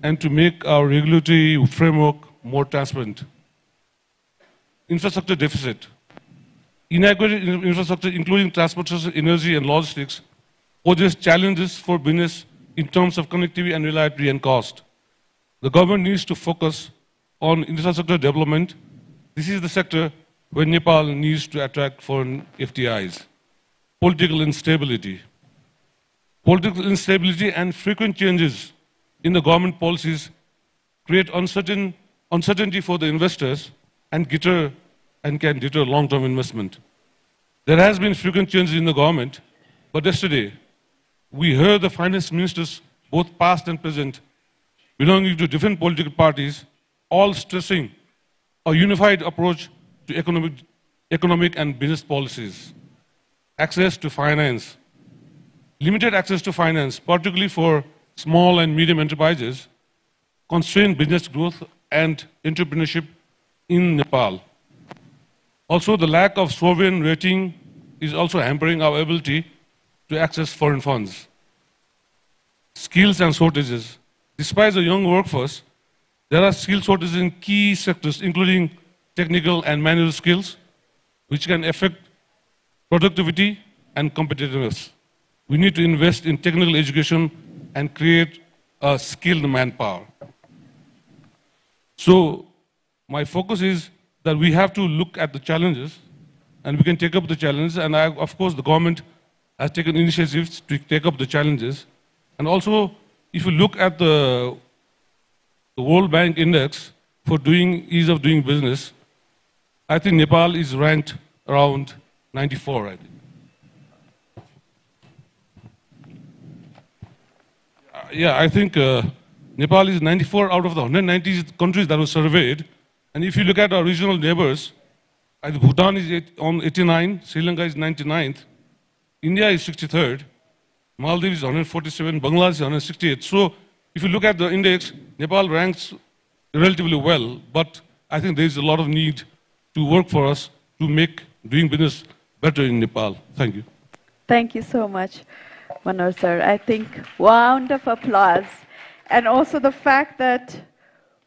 Speaker 7: and to make our regulatory framework more transparent. Infrastructure deficit. Inadequate infrastructure, including transportation, energy, and logistics, poses challenges for business in terms of connectivity and reliability and cost. The government needs to focus on infrastructure development. This is the sector where Nepal needs to attract foreign FDIs. Political instability. Political instability and frequent changes in the government policies create uncertainty for the investors and can deter long-term investment. There has been frequent changes in the government, but yesterday we heard the finance ministers, both past and present, belonging to different political parties, all stressing a unified approach to economic and business policies. Access to finance. Limited access to finance, particularly for small and medium enterprises, constrain business growth and entrepreneurship in Nepal. Also, the lack of sovereign rating is also hampering our ability to access foreign funds. Skills and shortages. Despite the young workforce, there are skill shortages in key sectors, including technical and manual skills, which can affect productivity and competitiveness. We need to invest in technical education and create a skilled manpower. So, my focus is that we have to look at the challenges and we can take up the challenges. And of course, the government has taken initiatives to take up the challenges. And also, if you look at the World Bank Index for ease of doing business, I think Nepal is ranked around 94, I think. Yeah, I think Nepal is 94 out of the 190 countries that were surveyed. And if you look at our regional neighbors, I think Bhutan is on 89, Sri Lanka is 99th, India is 63rd, Maldives is 147, Bangladesh is 168. So if you look at the index, Nepal ranks relatively well, but I think there is a lot of need to work for us to make doing business better in Nepal. Thank you.
Speaker 4: Thank you so much, Manoj sir. I think round of applause. And also the fact that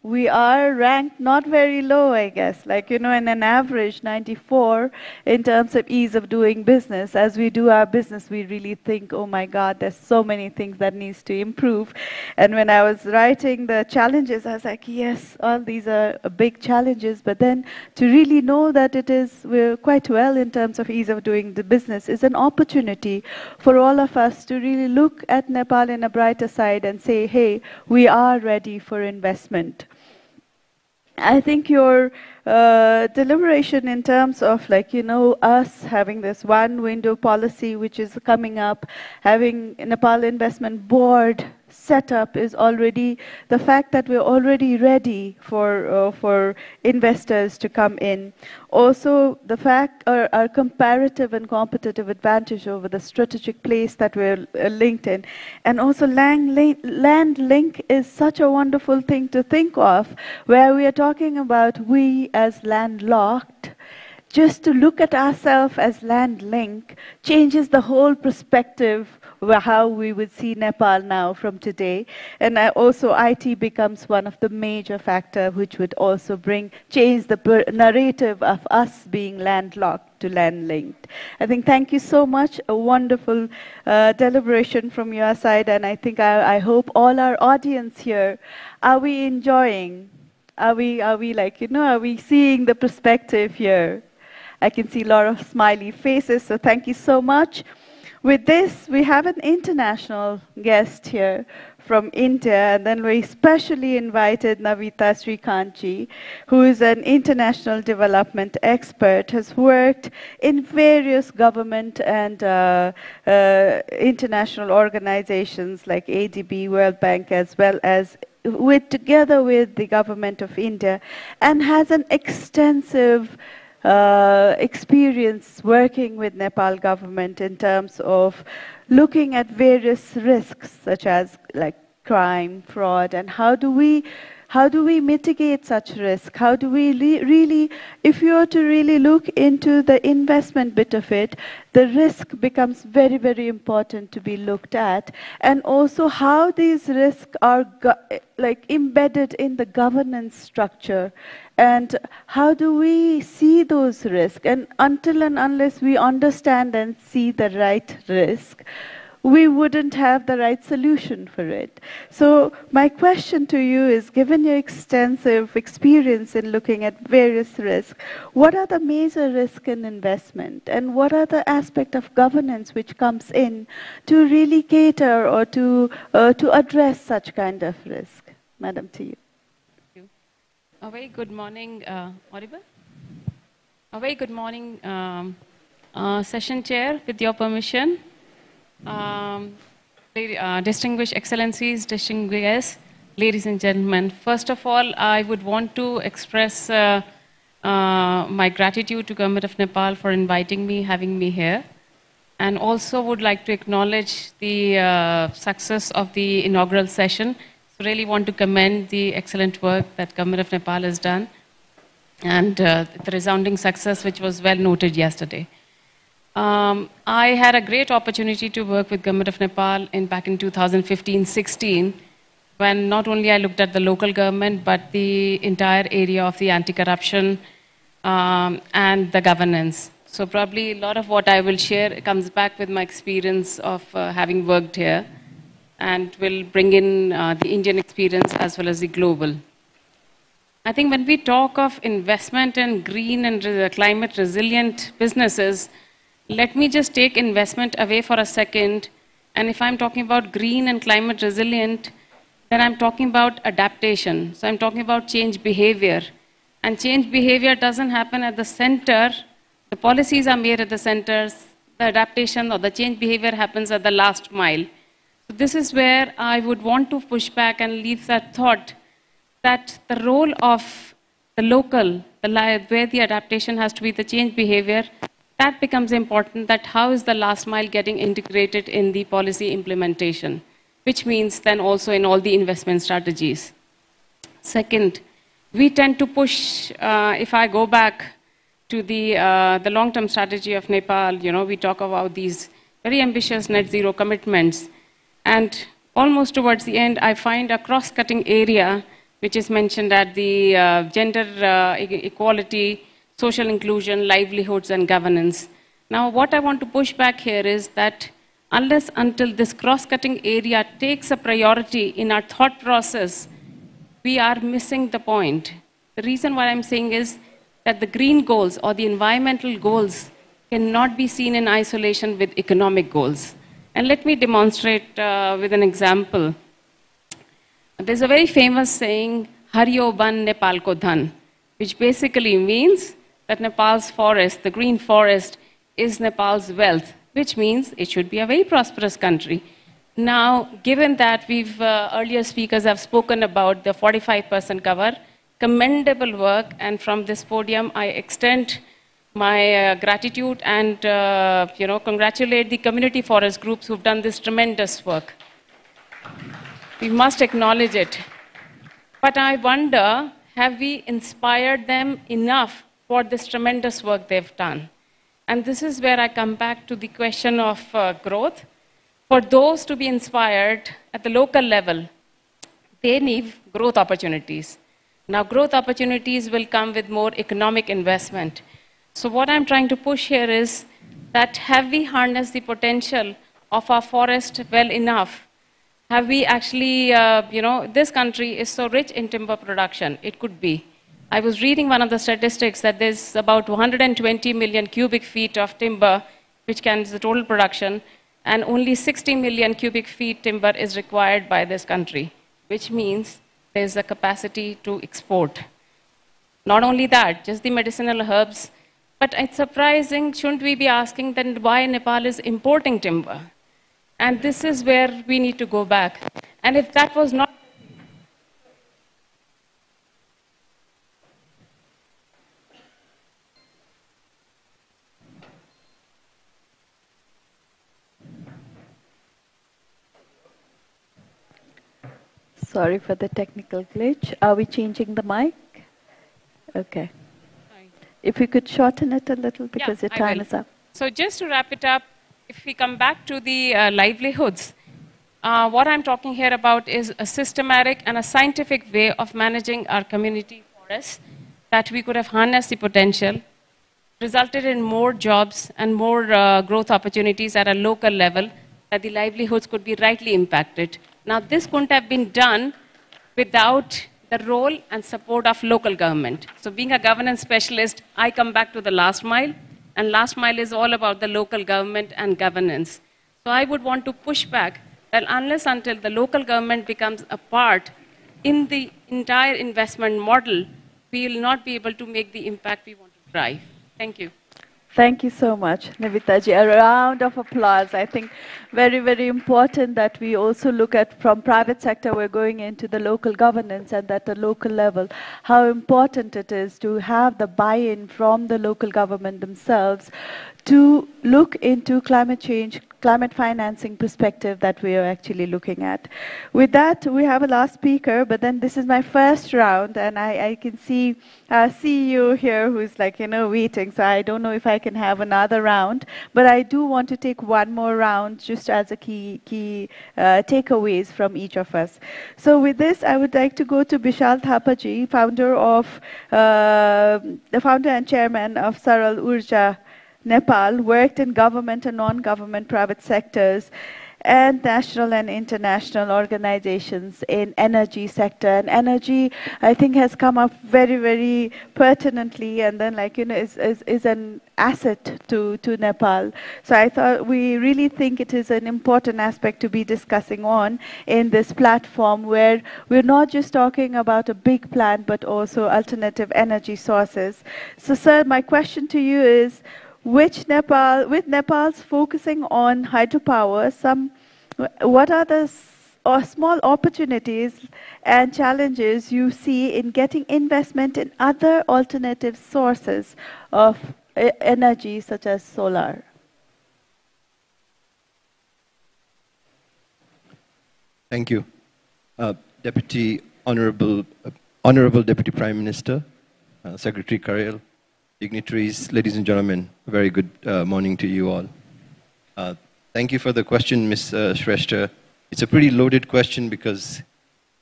Speaker 4: we are ranked not very low, I guess, like, in an average 94 in terms of ease of doing business. As we do our business, we really think, oh my God, there's so many things that needs to improve. And when I was writing the challenges, I was like, yes, all these are big challenges, but then to really know that we're quite well in terms of ease of doing the business is an opportunity for all of us to really look at Nepal in a brighter side and say, hey, we are ready for investment. I think your deliberation in terms of us having this one window policy which is coming up, having Nepal Investment Board set up is already the fact that we're already ready for investors to come in. Also, the fact our comparative and competitive advantage over the strategic place that we're linked in. And also land link is such a wonderful thing to think of, where we are talking about we as landlocked. Just to look at ourselves as land link changes the whole perspective of how we would see Nepal now from today. And also IT becomes one of the major factors which would also change the narrative of us being landlocked to land linked. I think thank you so much, a wonderful deliberation from your side, and I think I hope all our audience here, are we enjoying? Are we are we seeing the perspective here? I can see a lot of smiley faces, so thank you so much. With this, we have an international guest here from India, and then we specially invited Navita Srikantji, who is an international development expert, has worked in various government and international organizations like ADB, World Bank, as well as together with the government of India, and has an extensive experience working with Nepal government in terms of looking at various risks such as crime, fraud, and how do we mitigate such risk? How do we really, if you are to really look into the investment bit of it, the risk becomes very, very important to be looked at, and also how these risks are embedded in the governance structure. And how do we see those risks? And until and unless we understand and see the right risk, we wouldn't have the right solution for it. So my question to you is, given your extensive experience in looking at various risks, what are the major risks in investment? And what are the aspects of governance which comes in to really cater or to address such kind of risk? Madam, to you.
Speaker 8: A very good morning, audible? A very good morning, session chair, with your permission. Distinguished excellencies, distinguished guests, ladies and gentlemen. First of all, I would want to express my gratitude to Government of Nepal for inviting me, having me here. And also would like to acknowledge the success of the inaugural session. So really want to commend the excellent work that Government of Nepal has done and the resounding success which was well noted yesterday. I had a great opportunity to work with Government of Nepal back in 2015-16 when not only I looked at the local government but the entire area of the anti-corruption and the governance. So probably a lot of what I will share comes back with my experience of having worked here, and will bring in the Indian experience as well as the global. I think when we talk of investment in green and climate resilient businesses, let me just take investment away for a second. And if I'm talking about green and climate resilient, then I'm talking about adaptation. So I'm talking about change behavior. And change behavior doesn't happen at the center. The policies are made at the centers. The adaptation or the change behavior happens at the last mile. So this is where I would want to push back and leave that thought that the role of the local, where the adaptation has to be the change behavior, that becomes important, that how is the last mile getting integrated in the policy implementation, which means then also in all the investment strategies. Second, we tend to push, if I go back to the long-term strategy of Nepal, we talk about these very ambitious net zero commitments. And almost towards the end, I find a cross-cutting area, which is mentioned at the gender equality, social inclusion, livelihoods, and governance. Now, what I want to push back here is that unless until this cross-cutting area takes a priority in our thought process, we are missing the point. The reason why I'm saying is that the green goals or the environmental goals cannot be seen in isolation with economic goals. And let me demonstrate with an example. There's a very famous saying, Haryo Ban Nepal ko Dhan, which basically means that Nepal's forest, the green forest, is Nepal's wealth, which means it should be a very prosperous country. Now, given that earlier speakers have spoken about the 45% cover, commendable work, and from this podium, I extend my gratitude and congratulate the community forest groups who've done this tremendous work. We must acknowledge it. But I wonder, have we inspired them enough for this tremendous work they've done? And this is where I come back to the question of growth. For those to be inspired at the local level, they need growth opportunities. Now, growth opportunities will come with more economic investment. So what I'm trying to push here is that have we harnessed the potential of our forest well enough? Have we actually, this country is so rich in timber production, it could be. I was reading one of the statistics that there's about 120 million cubic feet of timber, which is the total production, and only 60 million cubic feet timber is required by this country, which means there's a capacity to export. Not only that, just the medicinal herbs, but it's surprising, shouldn't we be asking then why Nepal is importing timber? And this is where we need to go back. And if that was not...
Speaker 4: Sorry for the technical glitch. Are we changing the mic? Okay. If you could shorten it a little because your time is up.
Speaker 8: So just to wrap it up, if we come back to the livelihoods, what I'm talking here about is a systematic and a scientific way of managing our community forests that we could have harnessed the potential, resulted in more jobs and more growth opportunities at a local level, that the livelihoods could be rightly impacted. Now, this couldn't have been done without the role and support of local government. So being a governance specialist, I come back to the last mile, and last mile is all about the local government and governance. So I would want to push back that unless until the local government becomes a part in the entire investment model, we will not be able to make the impact we want to drive. Thank you.
Speaker 4: Thank you so much, Nivitaji. A round of applause. I think very, very important that we also look at from private sector, we're going into the local governance and at the local level, how important it is to have the buy-in from the local government themselves to look into climate change, climate financing perspective that we are actually looking at. With that, we have a last speaker, but then this is my first round, and I can see our CEO here who's like, waiting, so I don't know if I can have another round, but I do want to take one more round just as a key takeaways from each of us. So with this, I would like to go to Bishal Thapaji, the founder and chairman of Saral Urja Nepal, worked in government and non-government private sectors and national and international organizations in energy sector. And energy, I think, has come up very, very pertinently and then is an asset to Nepal. So I thought we really think it is an important aspect to be discussing on in this platform where we're not just talking about a big plant but also alternative energy sources. So sir, my question to you is, with Nepal's focusing on hydropower, what are the small opportunities and challenges you see in getting investment in other alternative sources of energy such as solar?
Speaker 9: Thank you. Honorable Deputy Prime Minister, Secretary Karel, dignitaries, ladies and gentlemen, a very good morning to you all. Thank you for the question, Ms. Shrestha. It's a pretty loaded question because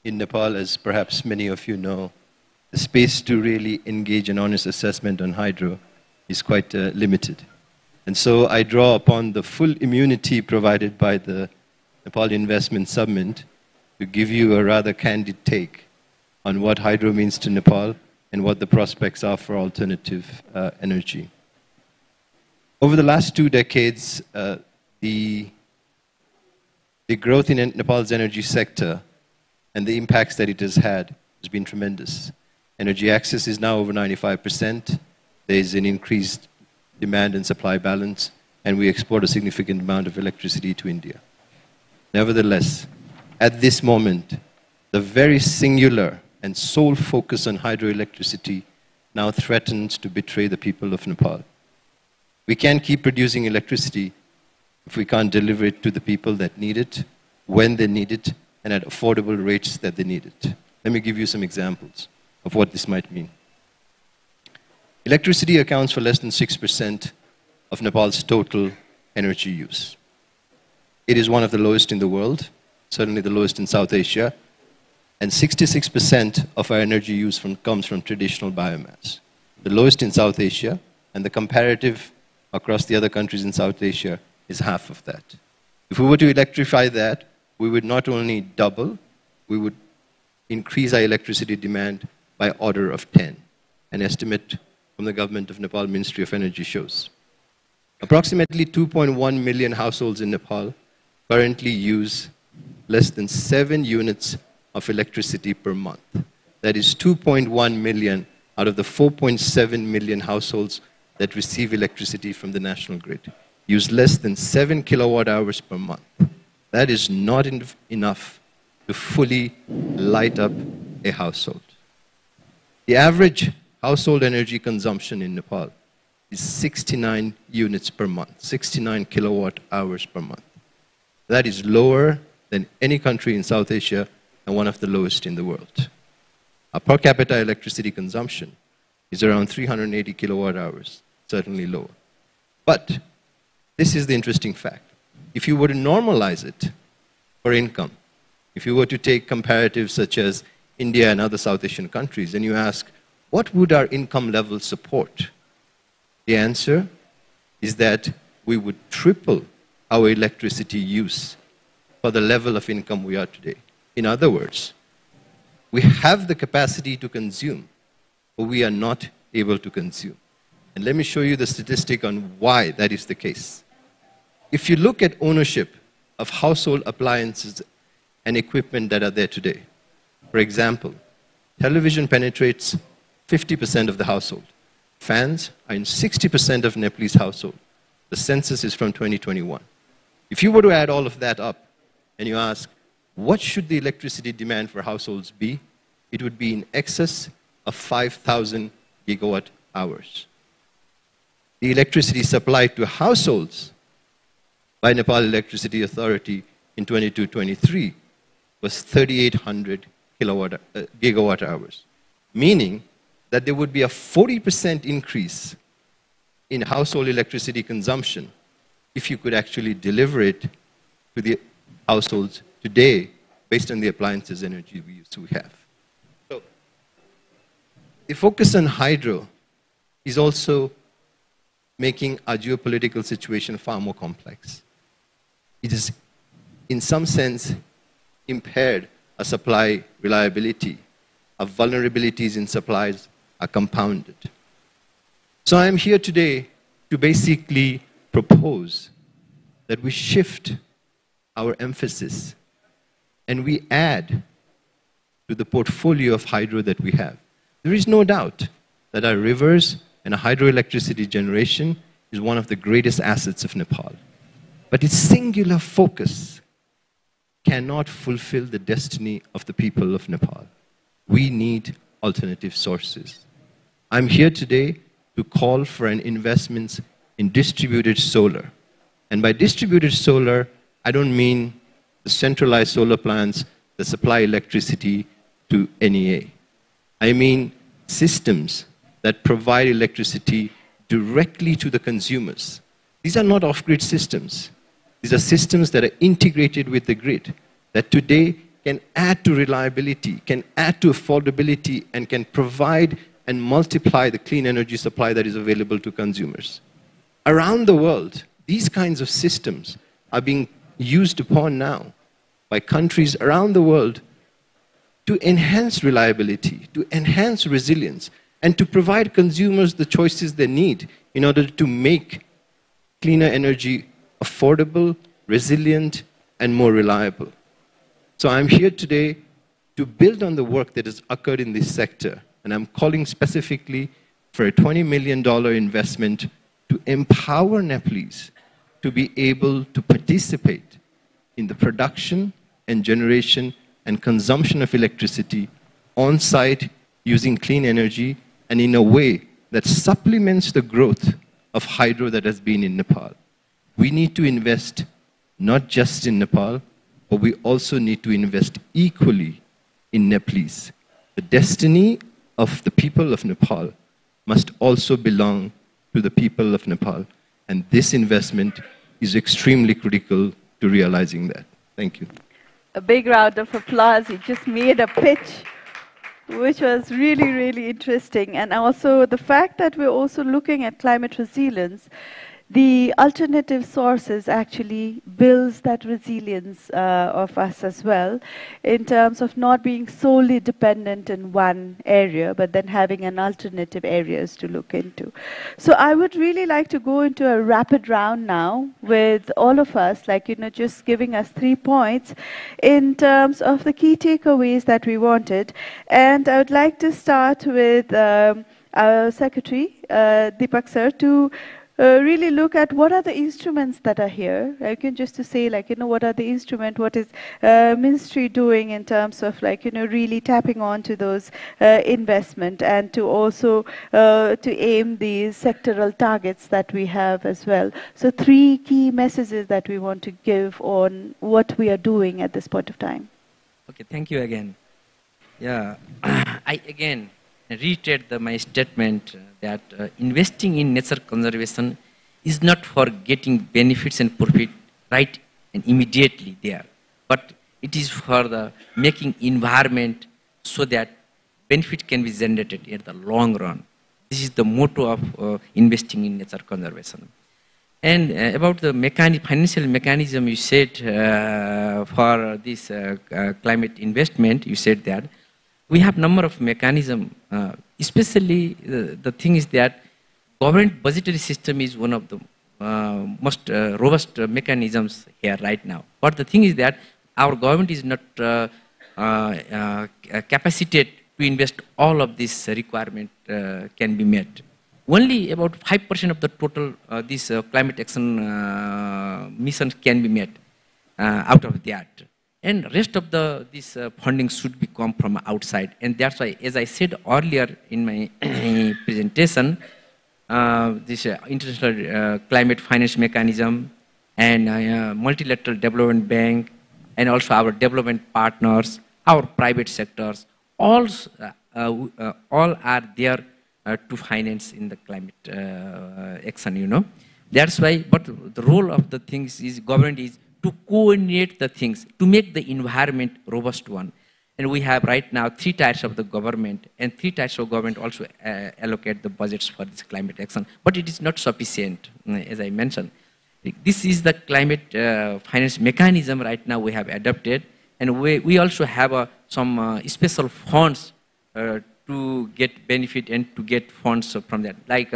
Speaker 9: in Nepal, as perhaps many of you know, the space to really engage an honest assessment on hydro is quite limited. And so I draw upon the full immunity provided by the Nepal Investment Summit to give you a rather candid take on what hydro means to Nepal and what the prospects are for alternative energy. Over the last 2 decades, the growth in Nepal's energy sector and the impacts that it has had has been tremendous. Energy access is now over 95%. There is an increased demand and supply balance, and we export a significant amount of electricity to India. Nevertheless, at this moment, the very singular and sole focus on hydroelectricity now threatens to betray the people of Nepal. We can't keep producing electricity if we can't deliver it to the people that need it, when they need it, and at affordable rates that they need it. Let me give you some examples of what this might mean. Electricity accounts for less than 6% of Nepal's total energy use. It is one of the lowest in the world, certainly the lowest in South Asia, and 66% of our energy use comes from traditional biomass. The lowest in South Asia, and the comparative across the other countries in South Asia is half of that. If we were to electrify that, we would not only double, we would increase our electricity demand by order of 10. An estimate from the government of Nepal Ministry of Energy shows. Approximately 2.1 million households in Nepal currently use less than 7 units of electricity per month. That is 2.1 million out of the 4.7 million households that receive electricity from the national grid. Use less than 7 kilowatt hours per month. That is not enough to fully light up a household. The average household energy consumption in Nepal is 69 units per month, 69 kilowatt hours per month. That is lower than any country in South Asia and one of the lowest in the world. Our per capita electricity consumption is around 380 kilowatt hours, certainly lower. But this is the interesting fact. If you were to normalize it for income, if you were to take comparatives such as India and other South Asian countries, and you ask, what would our income level support? The answer is that we would triple our electricity use for the level of income we are today. In other words, we have the capacity to consume, but we are not able to consume. And let me show you the statistic on why that is the case. If you look at ownership of household appliances and equipment that are there today, for example, television penetrates 50% of the household. Fans are in 60% of Nepalese household. The census is from 2021. If you were to add all of that up and you ask, what should the electricity demand for households be? It would be in excess of 5,000 gigawatt hours. The electricity supplied to households by Nepal Electricity Authority in 22-23 was 3,800 gigawatt hours, meaning that there would be a 40% increase in household electricity consumption if you could actually deliver it to the households today based on the appliances energy we have. So the focus on hydro is also making our geopolitical situation far more complex. It is, in some sense, impaired our supply reliability. Our vulnerabilities in supplies are compounded. So I am here today to basically propose that we shift our emphasis and we add to the portfolio of hydro that we have. There is no doubt that our rivers and our hydroelectricity generation is one of the greatest assets of Nepal. But its singular focus cannot fulfill the destiny of the people of Nepal. We need alternative sources. I'm here today to call for an investment in distributed solar. And by distributed solar, I don't mean the centralized solar plants that supply electricity to NEA. I mean systems that provide electricity directly to the consumers. These are not off-grid systems. These are systems that are integrated with the grid, that today can add to reliability, can add to affordability, and can provide and multiply the clean energy supply that is available to consumers. Around the world, these kinds of systems are being used upon now by countries around the world to enhance reliability, to enhance resilience, and to provide consumers the choices they need in order to make cleaner energy affordable, resilient, and more reliable. So I'm here today to build on the work that has occurred in this sector, and I'm calling specifically for a $20 million investment to empower Nepalese to be able to participate in the production and generation and consumption of electricity on-site using clean energy and in a way that supplements the growth of hydro that has been in Nepal. We need to invest not just in Nepal, but we also need to invest equally in Nepalese. The destiny of the people of Nepal must also belong to the people of Nepal, and this investment is extremely critical to realizing that. Thank you.
Speaker 4: A big round of applause. He just made a pitch, which was really, really interesting. And also the fact that we're also looking at climate resilience, the alternative sources actually builds that resilience of us as well, in terms of not being solely dependent in one area, but then having an alternative areas to look into. So I would really like to go into a rapid round now with all of us, like, just giving us 3 points in terms of the key takeaways that we wanted. And I would like to start with our Secretary, Deepak Sir, to really look at what are the instruments that are here. I can just to say, what are the instruments, what is ministry doing in terms of, really tapping on to those investment, and to also to aim these sectoral targets that we have as well. So 3 key messages that we want to give on what we are doing at this point of time.
Speaker 5: Okay, thank you again. Yeah, I again reiterate my statement that investing in nature conservation is not for getting benefits and profit right and immediately there, but it is for the making environment so that benefit can be generated in the long run. This is the motto of investing in nature conservation. And about the financial mechanism, you said for this climate investment, you said that we have number of mechanisms, especially the thing is that government budgetary system is one of the most robust mechanisms here right now. But the thing is that our government is not capacitated to invest all of this requirement can be met. Only about 5% of the total this climate action missions can be met out of that. And rest of this funding should be come from outside. And that's why, as I said earlier in my presentation, this international climate finance mechanism and multilateral development bank, and also our development partners, our private sectors, all are there to finance in the climate action, That's why, but the role of the things is government is to coordinate the things, to make the environment robust one. And we have right now 3 tiers of the government, and 3 tiers of government also allocate the budgets for this climate action. But it is not sufficient, as I mentioned. This is the climate finance mechanism right now we have adopted, and we also have some special funds to get benefit and to get funds from that, like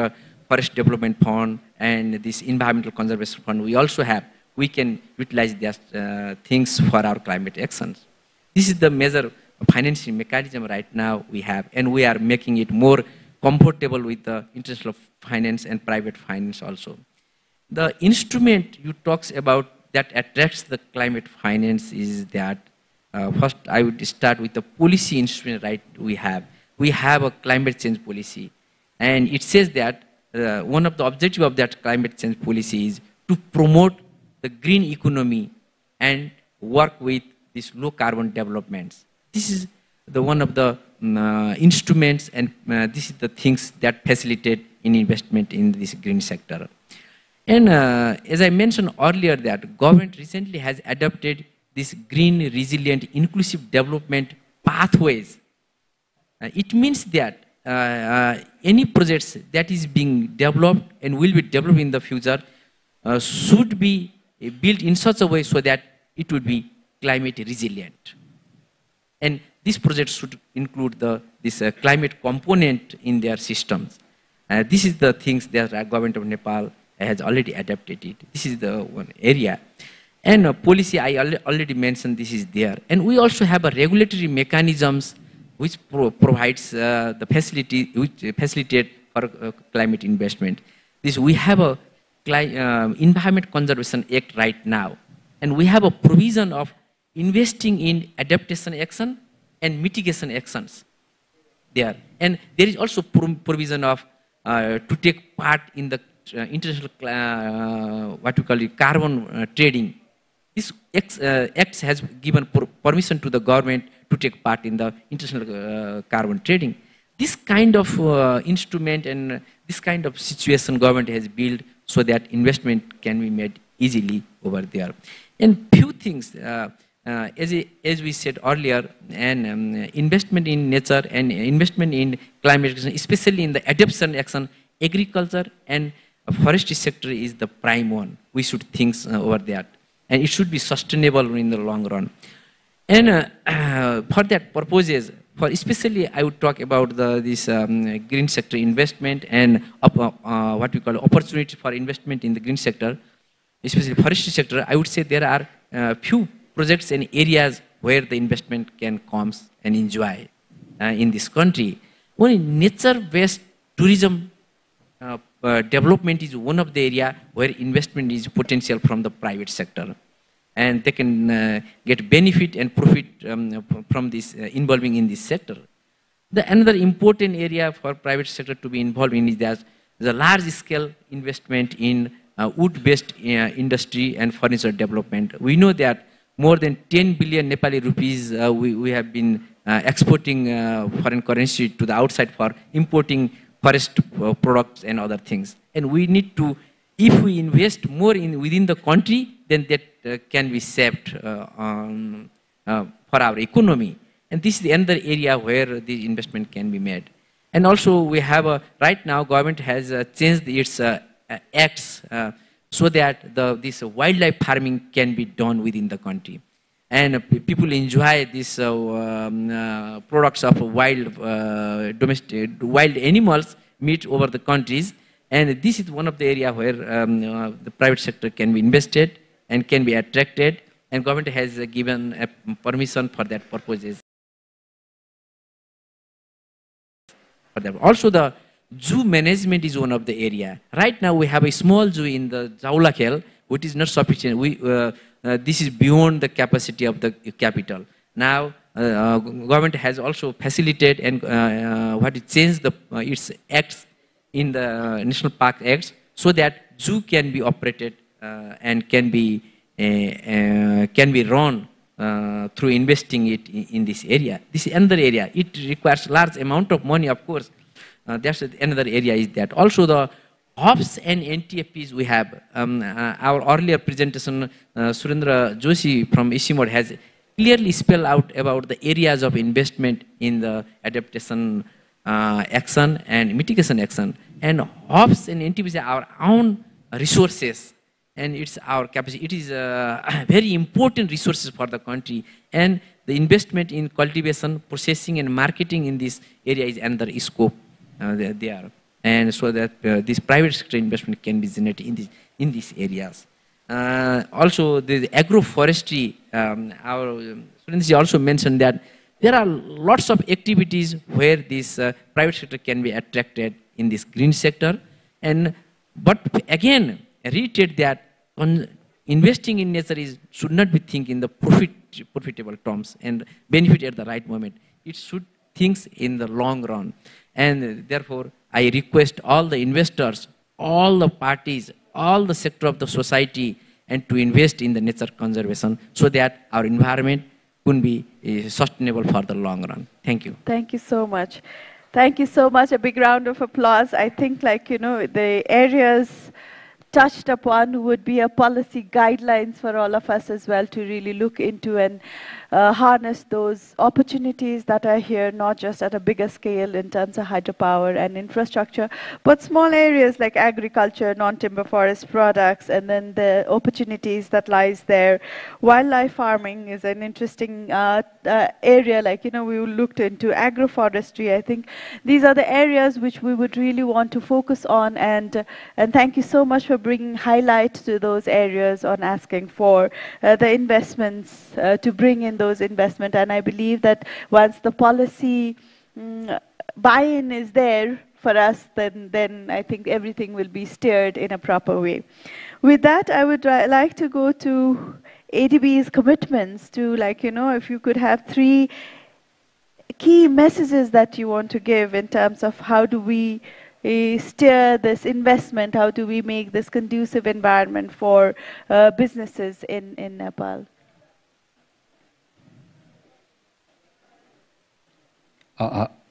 Speaker 5: Forest Development Fund and this Environmental Conservation Fund. We also have. We can utilize these things for our climate actions. This is the major financing mechanism right now we have, and we are making it more comfortable with the international finance and private finance also. The instrument you talks about that attracts the climate finance is that, first I would start with the policy instrument right we have. We have a climate change policy, and it says that one of the objectives of that climate change policy is to promote the green economy and work with these low carbon developments. This is the one of the instruments, and this is the things that facilitate in investment in this green sector. And as I mentioned earlier, that government recently has adopted this green, resilient, inclusive development pathways. It means that any projects that is being developed and will be developed in the future should be built in such a way so that it would be climate resilient. And these projects should include this climate component in their systems. This is the things that the government of Nepal has already adapted it. This is the one area. And policy, I already mentioned this is there. And we also have a regulatory mechanisms which provides the facility, which facilitate for climate investment. We have a Environment Conservation Act right now. And we have a provision of investing in adaptation action and mitigation actions there. And there is also provision of to take part in the international, what we call it, carbon trading. This Act has given permission to the government to take part in the international carbon trading. This kind of instrument and this kind of situation government has built so that investment can be made easily over there. And few things, as we said earlier, and investment in nature and investment in climate action, especially in the adaptation action, agriculture and forestry sector is the prime one. We should think over that. And it should be sustainable in the long run. And for that purposes, for especially I would talk about this green sector investment and what we call opportunity for investment in the green sector, especially forestry sector. I would say there are few projects and areas where the investment can come and enjoy in this country. Only nature-based tourism development is one of the area where investment is potential from the private sector. And they can get benefit and profit from this involving in this sector. Another important area for private sector to be involved in is that the large-scale investment in wood-based industry and furniture development. We know that more than 10 billion Nepali rupees we have been exporting foreign currency to the outside for importing forest products and other things. And we need to, if we invest more within the country, then that can be saved for our economy. And this is another area where the investment can be made. And also we have, right now government has changed its acts so that this wildlife farming can be done within the country. And people enjoy these products of wild animals meat over the countries. And this is one of the areas where the private sector can be invested and can be attracted. And government has given permission for that purposes. Also, the zoo management is one of the area. Right now, we have a small zoo in the Jaulakhel, which is not sufficient. This is beyond the capacity of the capital. Now, government has also facilitated and changed its acts in the National Park Acts so that zoo can be operated and can be run through investing it in this area. This is another area. It requires large amount of money, of course. That's another area is that. Also the hubs and NTFPs we have. Our earlier presentation, Surendra Joshi from Ishimod has clearly spelled out about the areas of investment in the adaptation action and mitigation action. And hubs and NTFPs are our own resources. And it's our capacity. It is very important resources for the country. And the investment in cultivation, processing, and marketing in this area is another scope there. And so that this private sector investment can be generated in these areas. Also, the agroforestry, our students also mentioned that there are lots of activities where this private sector can be attracted in this green sector. But again, reiterate that investing in nature should not be think in the profitable terms and benefit at the right moment. It should think in the long run. And therefore, I request all the investors, all the parties, all the sector of the society, and to invest in the nature conservation so that our environment can be sustainable for the long run. Thank you.
Speaker 4: Thank you so much. Thank you so much. A big round of applause. I think, like, the areas touched upon would be a policy guidelines for all of us as well to really look into and harness those opportunities that are here, not just at a bigger scale in terms of hydropower and infrastructure, but small areas like agriculture, non-timber forest products, and then the opportunities that lies there. Wildlife farming is an interesting area, like, we looked into agroforestry. I think these are the areas which we would really want to focus on, and thank you so much for bringing highlight to those areas on asking for the investments to bring in those investments. And I believe that once the policy buy-in is there for us, then I think everything will be steered in a proper way. With that, I would like to go to ADB's commitments to, like, if you could have 3 key messages that you want to give in terms of how do we steer this investment, how do we make this conducive environment for businesses in Nepal?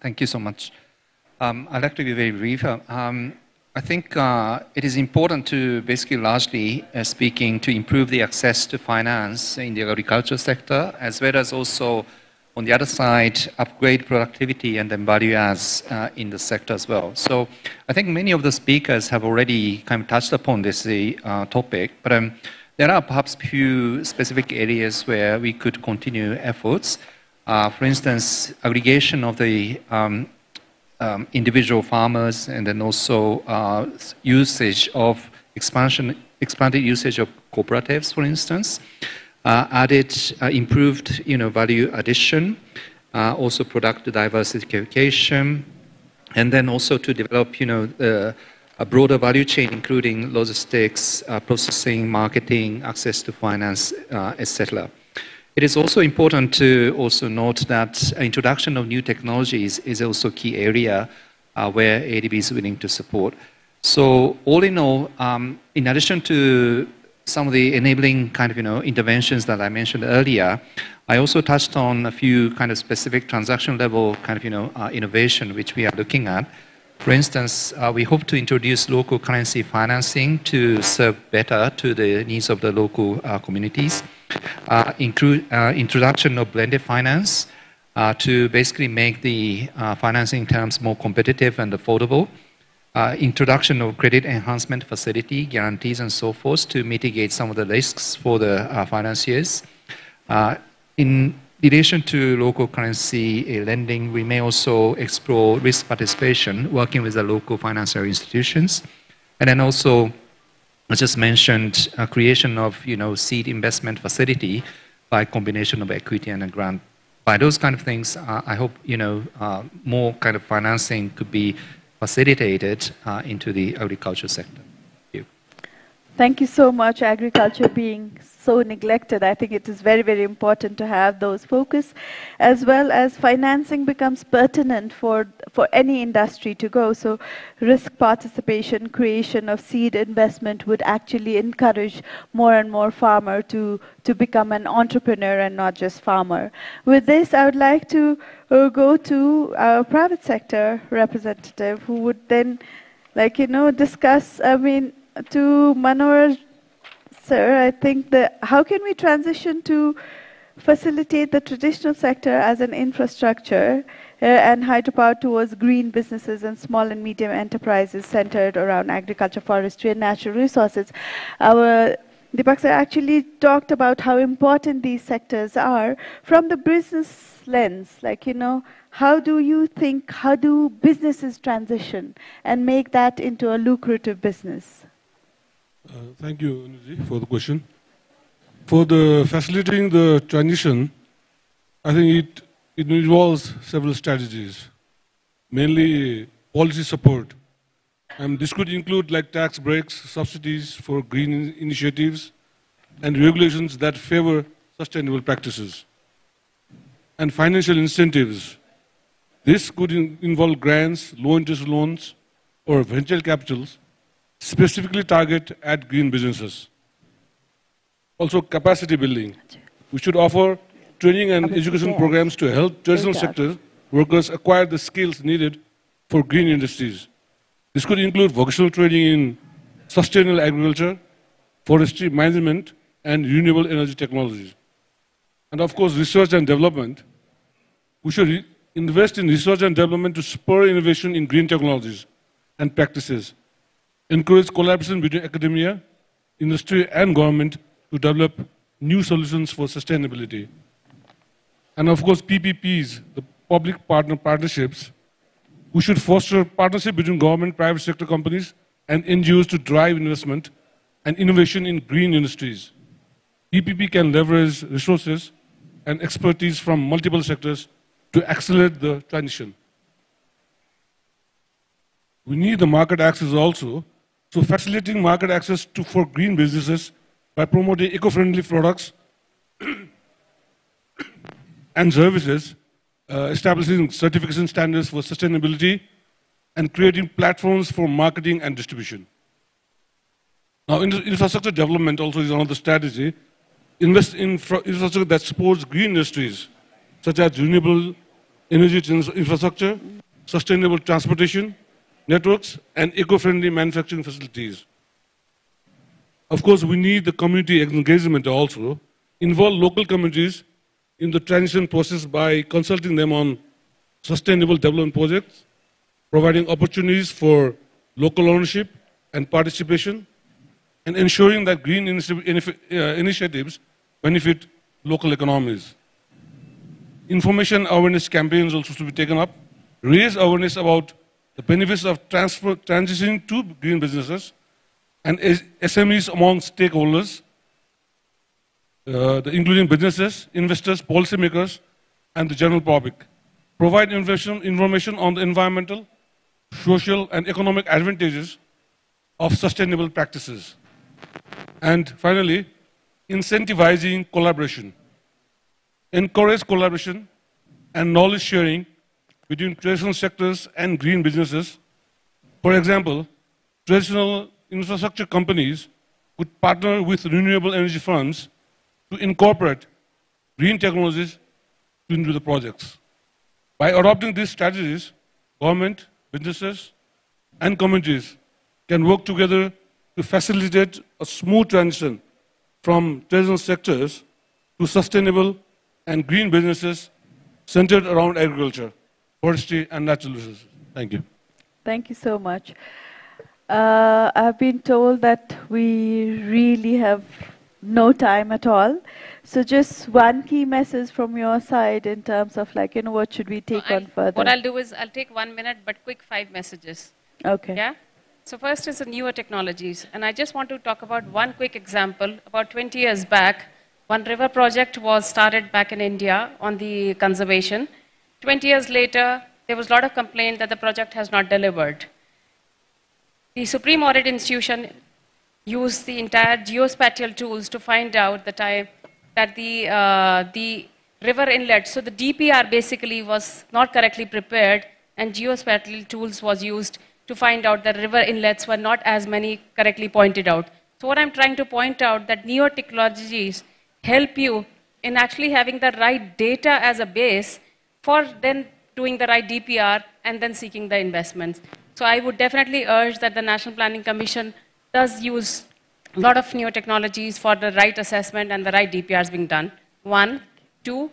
Speaker 6: Thank you so much. I'd like to be very brief. I think it is important to basically largely speaking to improve the access to finance in the agriculture sector, as well as also on the other side, upgrade productivity and then value adds in the sector as well. So I think many of the speakers have already kind of touched upon this topic, but there are perhaps few specific areas where we could continue efforts. For instance, aggregation of the individual farmers, and then also usage of expanded usage of cooperatives, for instance. Improved value addition, also product diversification, and then also to develop a broader value chain, including logistics, processing, marketing, access to finance, etc. It is also important to also note that introduction of new technologies is also a key area where ADB is willing to support. So all in all, in addition to some of the enabling kind of interventions that I mentioned earlier, I also touched on a few kind of specific transaction level kind of innovation which we are looking at. For instance, we hope to introduce local currency financing to serve better to the needs of the local communities. Introduction of blended finance to basically make the financing terms more competitive and affordable. Introduction of credit enhancement facility, guarantees and so forth to mitigate some of the risks for the financiers. In relation to local currency lending, we may also explore risk participation, working with the local financial institutions. And then also, I just mentioned creation of seed investment facility by combination of equity and a grant. By those kind of things, I hope more kind of financing could be facilitated into the agriculture sector. Thank you.
Speaker 4: Thank you so much. Agriculture being so neglected, I think it is very, very important to have those focus, as well as financing becomes pertinent for any industry to go. So risk participation, creation of seed investment would actually encourage more and more farmer to become an entrepreneur and not just farmer. With this, I would like to go to our private sector representative who would then, discuss, to Manohar sir, I think how can we transition to facilitate the traditional sector as an infrastructure and hydropower towards green businesses and small and medium enterprises centered around agriculture, forestry, and natural resources? Our Deepak sir actually talked about how important these sectors are from the business lens. How do businesses transition and make that into a lucrative business?
Speaker 7: Thank you, Anuji, for the question. For the facilitating the transition, I think it involves several strategies, mainly policy support. And this could include tax breaks, subsidies for green initiatives, and regulations that favor sustainable practices. And financial incentives. This could involve grants, low-interest loans, or venture capitals specifically target at green businesses. Also, capacity building. We should offer training and education programs to help traditional sector workers acquire the skills needed for green industries. This could include vocational training in sustainable agriculture, forestry management, and renewable energy technologies. And of course, research and development. We should invest in research and development to spur innovation in green technologies and practices, encourage collaboration between academia, industry, and government to develop new solutions for sustainability. And of course, PPPs, the public-partner partnerships. We should foster partnership between government, private sector companies, and NGOs to drive investment and innovation in green industries. PPP can leverage resources and expertise from multiple sectors to accelerate the transition. We need the market access also, so facilitating market access for green businesses by promoting eco-friendly products and services, establishing certification standards for sustainability, and creating platforms for marketing and distribution. Now, infrastructure development also is another strategy. Invest in infrastructure that supports green industries, such as renewable energy infrastructure, sustainable transportation networks, and eco-friendly manufacturing facilities. Of course, we need the community engagement also. Involve local communities in the transition process by consulting them on sustainable development projects, providing opportunities for local ownership and participation, and ensuring that green initiatives benefit local economies. Information awareness campaigns also to be taken up, raise awareness about the benefits of transitioning to green businesses and SMEs among stakeholders, including businesses, investors, policymakers, and the general public. Provide information on the environmental, social, and economic advantages of sustainable practices. And finally, incentivizing collaboration. Encourage collaboration and knowledge sharing between traditional sectors and green businesses. For example, traditional infrastructure companies could partner with renewable energy firms to incorporate green technologies into the projects. By adopting these strategies, government, businesses, and communities can work together to facilitate a smooth transition from traditional sectors to sustainable and green businesses centered around agriculture, forestry, and natural resources. Thank you.
Speaker 4: Thank you so much. I've been told that we really have no time at all. So just one key message from your side in terms of like, what should we take on further?
Speaker 8: What I'll do is I'll take 1 minute, but quick 5 messages.
Speaker 4: Okay.
Speaker 8: Yeah? So first is the newer technologies. And I just want to talk about one quick example. About 20 years back, one river project was started back in India on the conservation. 20 years later, there was a lot of complaint that the project has not delivered. The Supreme Audit Institution used the entire geospatial tools to find out the time that the river inlet, so the DPR basically was not correctly prepared, and geospatial tools was used to find out that river inlets were not as many correctly pointed out. So what I'm trying to point out that newer technologies help you in actually having the right data as a base for then doing the right DPR and then seeking the investments. So I would definitely urge that the National Planning Commission does use a lot of new technologies for the right assessment and the right DPRs being done. 1, 2,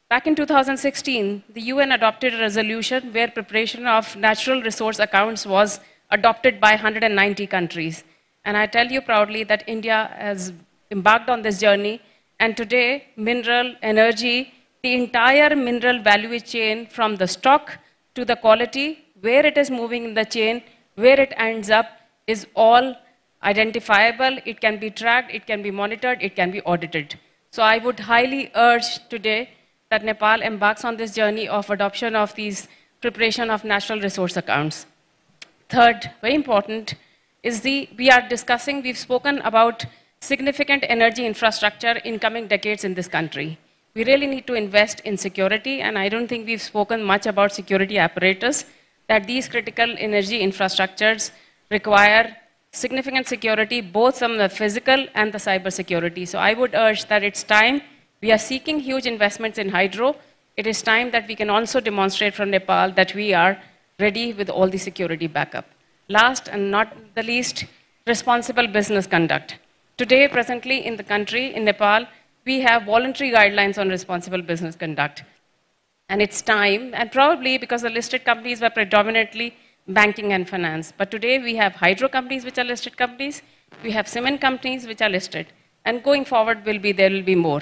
Speaker 8: back in 2016, the UN adopted a resolution where preparation of natural resource accounts was adopted by 190 countries. And I tell you proudly that India has embarked on this journey, and today, mineral, energy, the entire mineral value chain from the stock to the quality, where it is moving in the chain, where it ends up, is all identifiable. It can be tracked, it can be monitored, it can be audited. So I would highly urge today that Nepal embarks on this journey of adoption of these preparation of natural resource accounts. Third, very important, is we've spoken about significant energy infrastructure in coming decades in this country. We really need to invest in security, and I don't think we've spoken much about security apparatus. that these critical energy infrastructures require significant security, both from the physical and the cyber security. So I would urge that it's time. We are seeking huge investments in hydro. It is time that we can also demonstrate from Nepal that we are ready with all the security backup. Last and not the least, responsible business conduct. Today, presently in the country, in Nepal, we have voluntary guidelines on responsible business conduct. And it's time, and probably because the listed companies were predominantly banking and finance. But today we have hydro companies which are listed companies, we have cement companies which are listed, and going forward there will be more.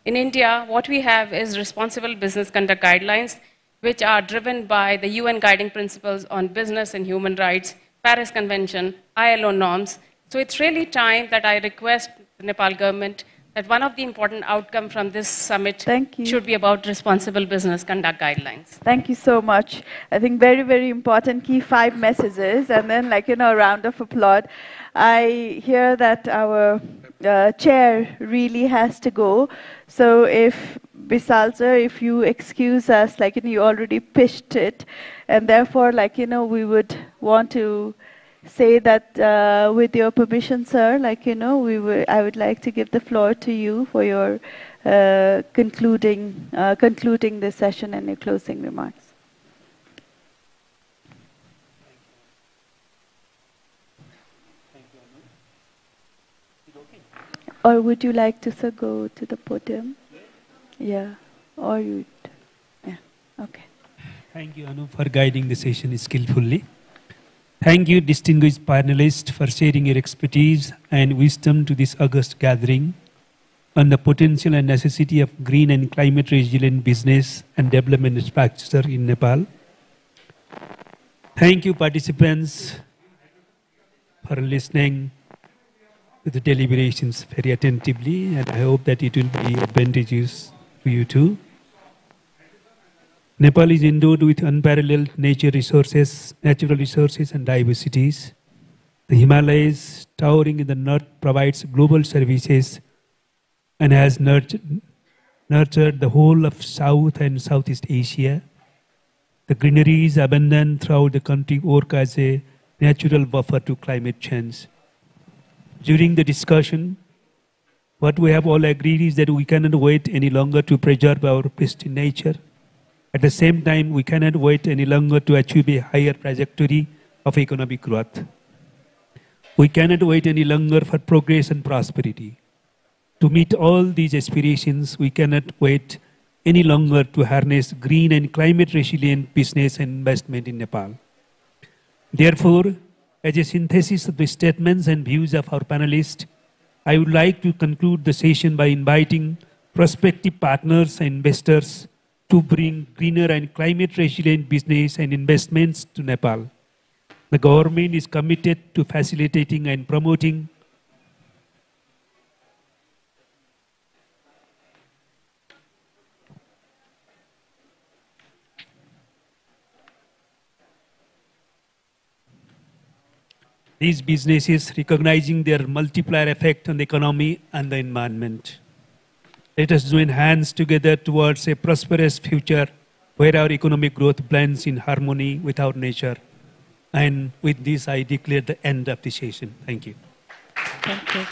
Speaker 8: In India, what we have is responsible business conduct guidelines, which are driven by the UN guiding principles on business and human rights, Paris Convention, ILO norms. So it's really time that I request the Nepal government that one of the important outcomes from this summit should be about responsible business conduct guidelines.
Speaker 4: Thank you so much. I think very, very important key 5 messages, and then a round of applause. I hear that our chair really has to go. So if Bisal sir, if you excuse us, you already pitched it, and therefore, we would want to say that with your permission, sir, I would like to give the floor to you for your concluding this session and your closing remarks. Or would you like to, sir, go to the podium? Yeah, or you? Yeah, okay.
Speaker 10: Thank you, Anu, for guiding the session skillfully. Thank you, distinguished panelists, for sharing your expertise and wisdom to this august gathering on the potential and necessity of green and climate resilient business and development structure in Nepal. Thank you, participants, for listening to the deliberations very attentively, and I hope that it will be advantageous to you too. Nepal is endowed with unparalleled natural resources and diversities. The Himalayas, towering in the north, provides global services and has nurtured the whole of South and Southeast Asia. The greenery is abundant throughout the country, work as a natural buffer to climate change. During the discussion, what we have all agreed is that we cannot wait any longer to preserve our pristine nature. At the same time, we cannot wait any longer to achieve a higher trajectory of economic growth. We cannot wait any longer for progress and prosperity. To meet all these aspirations, we cannot wait any longer to harness green and climate resilient business and investment in Nepal. Therefore, as a synthesis of the statements and views of our panelists, I would like to conclude the session by inviting prospective partners and investors to bring greener and climate resilient business and investments to Nepal. The government is committed to facilitating and promoting these businesses, recognizing their multiplier effect on the economy and the environment. Let us join hands together towards a prosperous future where our economic growth blends in harmony with our nature. And with this, I declare the end of the session. Thank you.
Speaker 4: Thank you.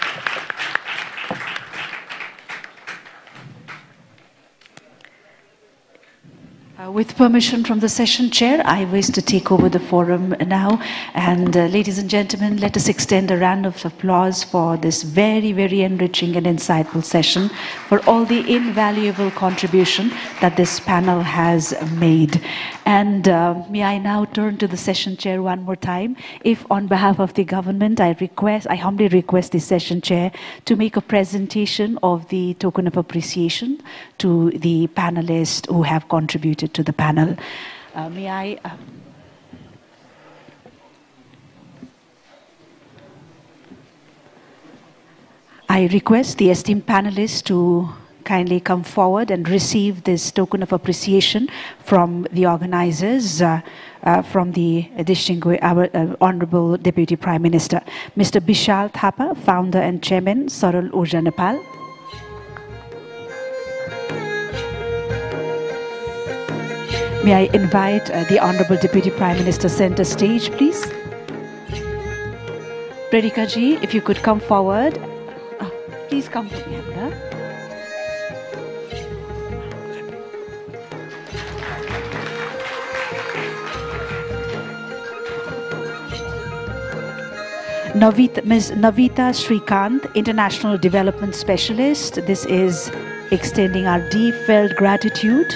Speaker 2: With permission from the session chair, I wish to take over the forum now. And ladies and gentlemen, let us extend a round of applause for this very, very enriching and insightful session, for all the invaluable contribution that this panel has made. And may I now turn to the session chair one more time. If on behalf of the government, I humbly request the session chair to make a presentation of the token of appreciation to the panelists who have contributed to the panel. May I? I request the esteemed panelists to kindly come forward and receive this token of appreciation from the organizers, from the distinguished, our Honorable Deputy Prime Minister, Mr. Bishal Thapa, Founder and Chairman, Saral Urja Nepal. May I invite the Honorable Deputy Prime Minister center stage, please. Pradika ji, if you could come forward. Please come to me, Hamra. Ms. Navita Srikanth, International Development Specialist. This is extending our deep felt gratitude.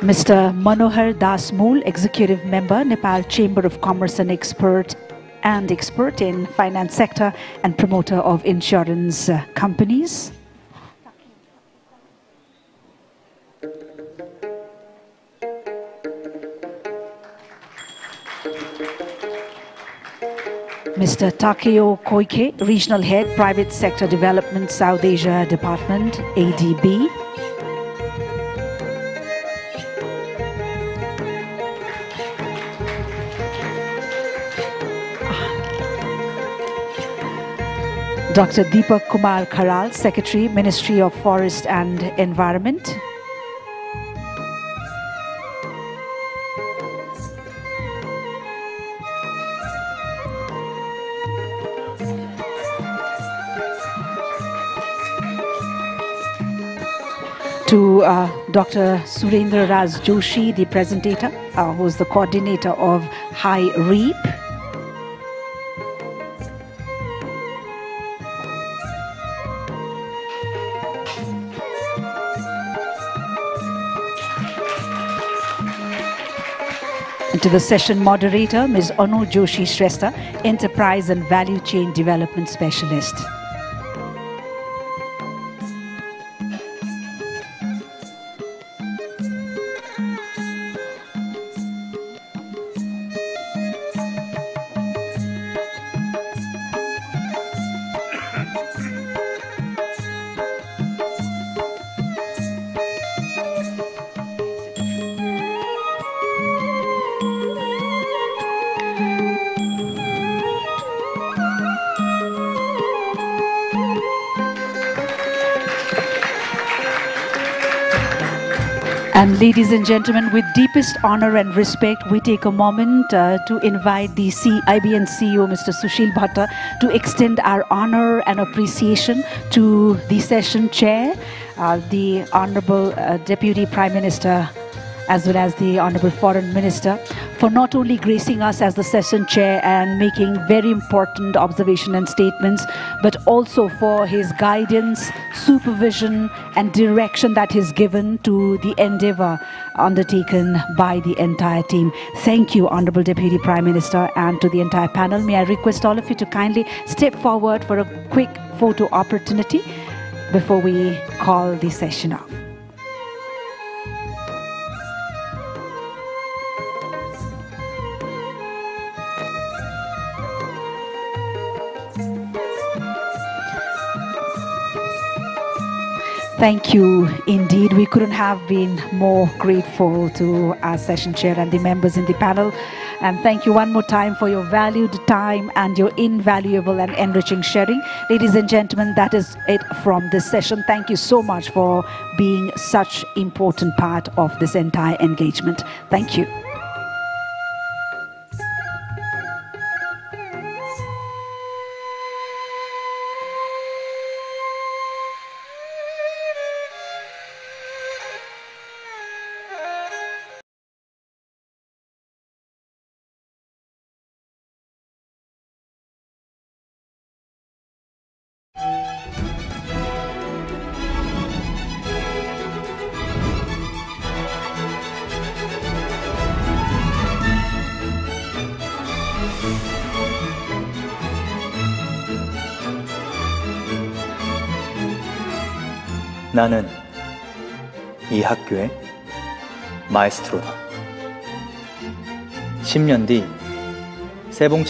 Speaker 2: Mr. Manohar Das Mool, Executive Member, Nepal Chamber of Commerce and expert in finance sector and promoter of insurance companies. Mr. Takeo Koike, Regional Head, Private Sector Development, South Asia Department, ADB. Dr. Deepak Kumar Kharal, Secretary, Ministry of Forest and Environment. To Dr. Surendra Raj Joshi, the presentator, who is the coordinator of High REAP. To the session moderator, Ms. Anu Joshi Shrestha, Enterprise and Value Chain Development Specialist. And ladies and gentlemen, with deepest honor and respect, we take a moment to invite the IBN CEO, Mr. Sushil Bhatta, to extend our honor and appreciation to the session chair, the Honorable Deputy Prime Minister, as well as the Honorable Foreign Minister, for not only gracing us as the session chair and making very important observations and statements, but also for his guidance, supervision, and direction that is given to the endeavor undertaken by the entire team. Thank you, Honorable Deputy Prime Minister, and to the entire panel. May I request all of you to kindly step forward for a quick photo opportunity before we call the session off. Thank you indeed. We couldn't have been more grateful to our session chair and the members in the panel. And thank you one more time for your valued time and your invaluable and enriching sharing. Ladies and gentlemen, that is it from this session. Thank you so much for being such an important part of this entire engagement. Thank you.
Speaker 11: 나는 이 학교의 마에스트로다. 10년 뒤 세봉